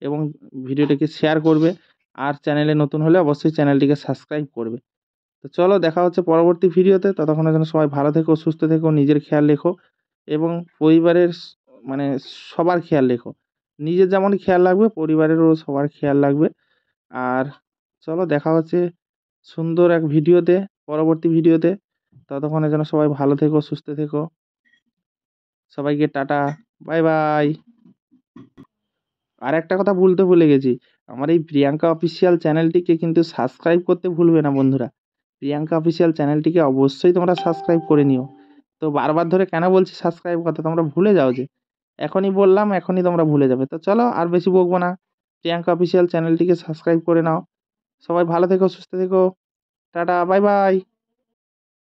এবং ভিডিওটিকে শেয়ার করবে। আর চ্যানেলে নতুন হলে অবশ্যই চ্যানেলটিকে সাবস্ক্রাইব করবে। তো চলো, দেখা হচ্ছে পরবর্তী ভিডিওতে। ততক্ষণের জন্য সবাই ভালো থেকো, সুস্থ থেকো, নিজের খেয়াল রেখো এবং পরিবারের মানে সবার খেয়াল রেখো। নিজের যেমন খেয়াল রাখবে, পরিবারেরও সবার খেয়াল রাখবে। আর চলো, দেখা হচ্ছে সুন্দর এক ভিডিওতে, পরবর্তী ভিডিওতে। ততক্ষণের জন্য সবাই ভালো থেকো, সুস্থ থেকো। সবাইকে টাটা, বাই বাই। আর একটা কথা বলতে ভুলে গেছি, আমার এই প্রিয়াঙ্কা অফিসিয়াল চ্যানেলটিকে কিন্তু সাবস্ক্রাইব করতে ভুলবে না বন্ধুরা। প্রিয়াঙ্কা অফিসিয়াল চ্যানেলটিকে অবশ্যই তোমরা সাবস্ক্রাইব করে নিও। তো বারবার ধরে কেন বলছি সাবস্ক্রাইব কথা, তোমরা ভুলে যাও যে। এখনই বললাম, এখনই তোমরা ভুলে যাবে। তো চলো, আর বেশি বকবো না। প্রিয়াঙ্কা অফিসিয়াল চ্যানেলটিকে সাবস্ক্রাইব করে নাও। সবাই ভালো থেকো, সুস্থ থেকো। Tata, bye bye.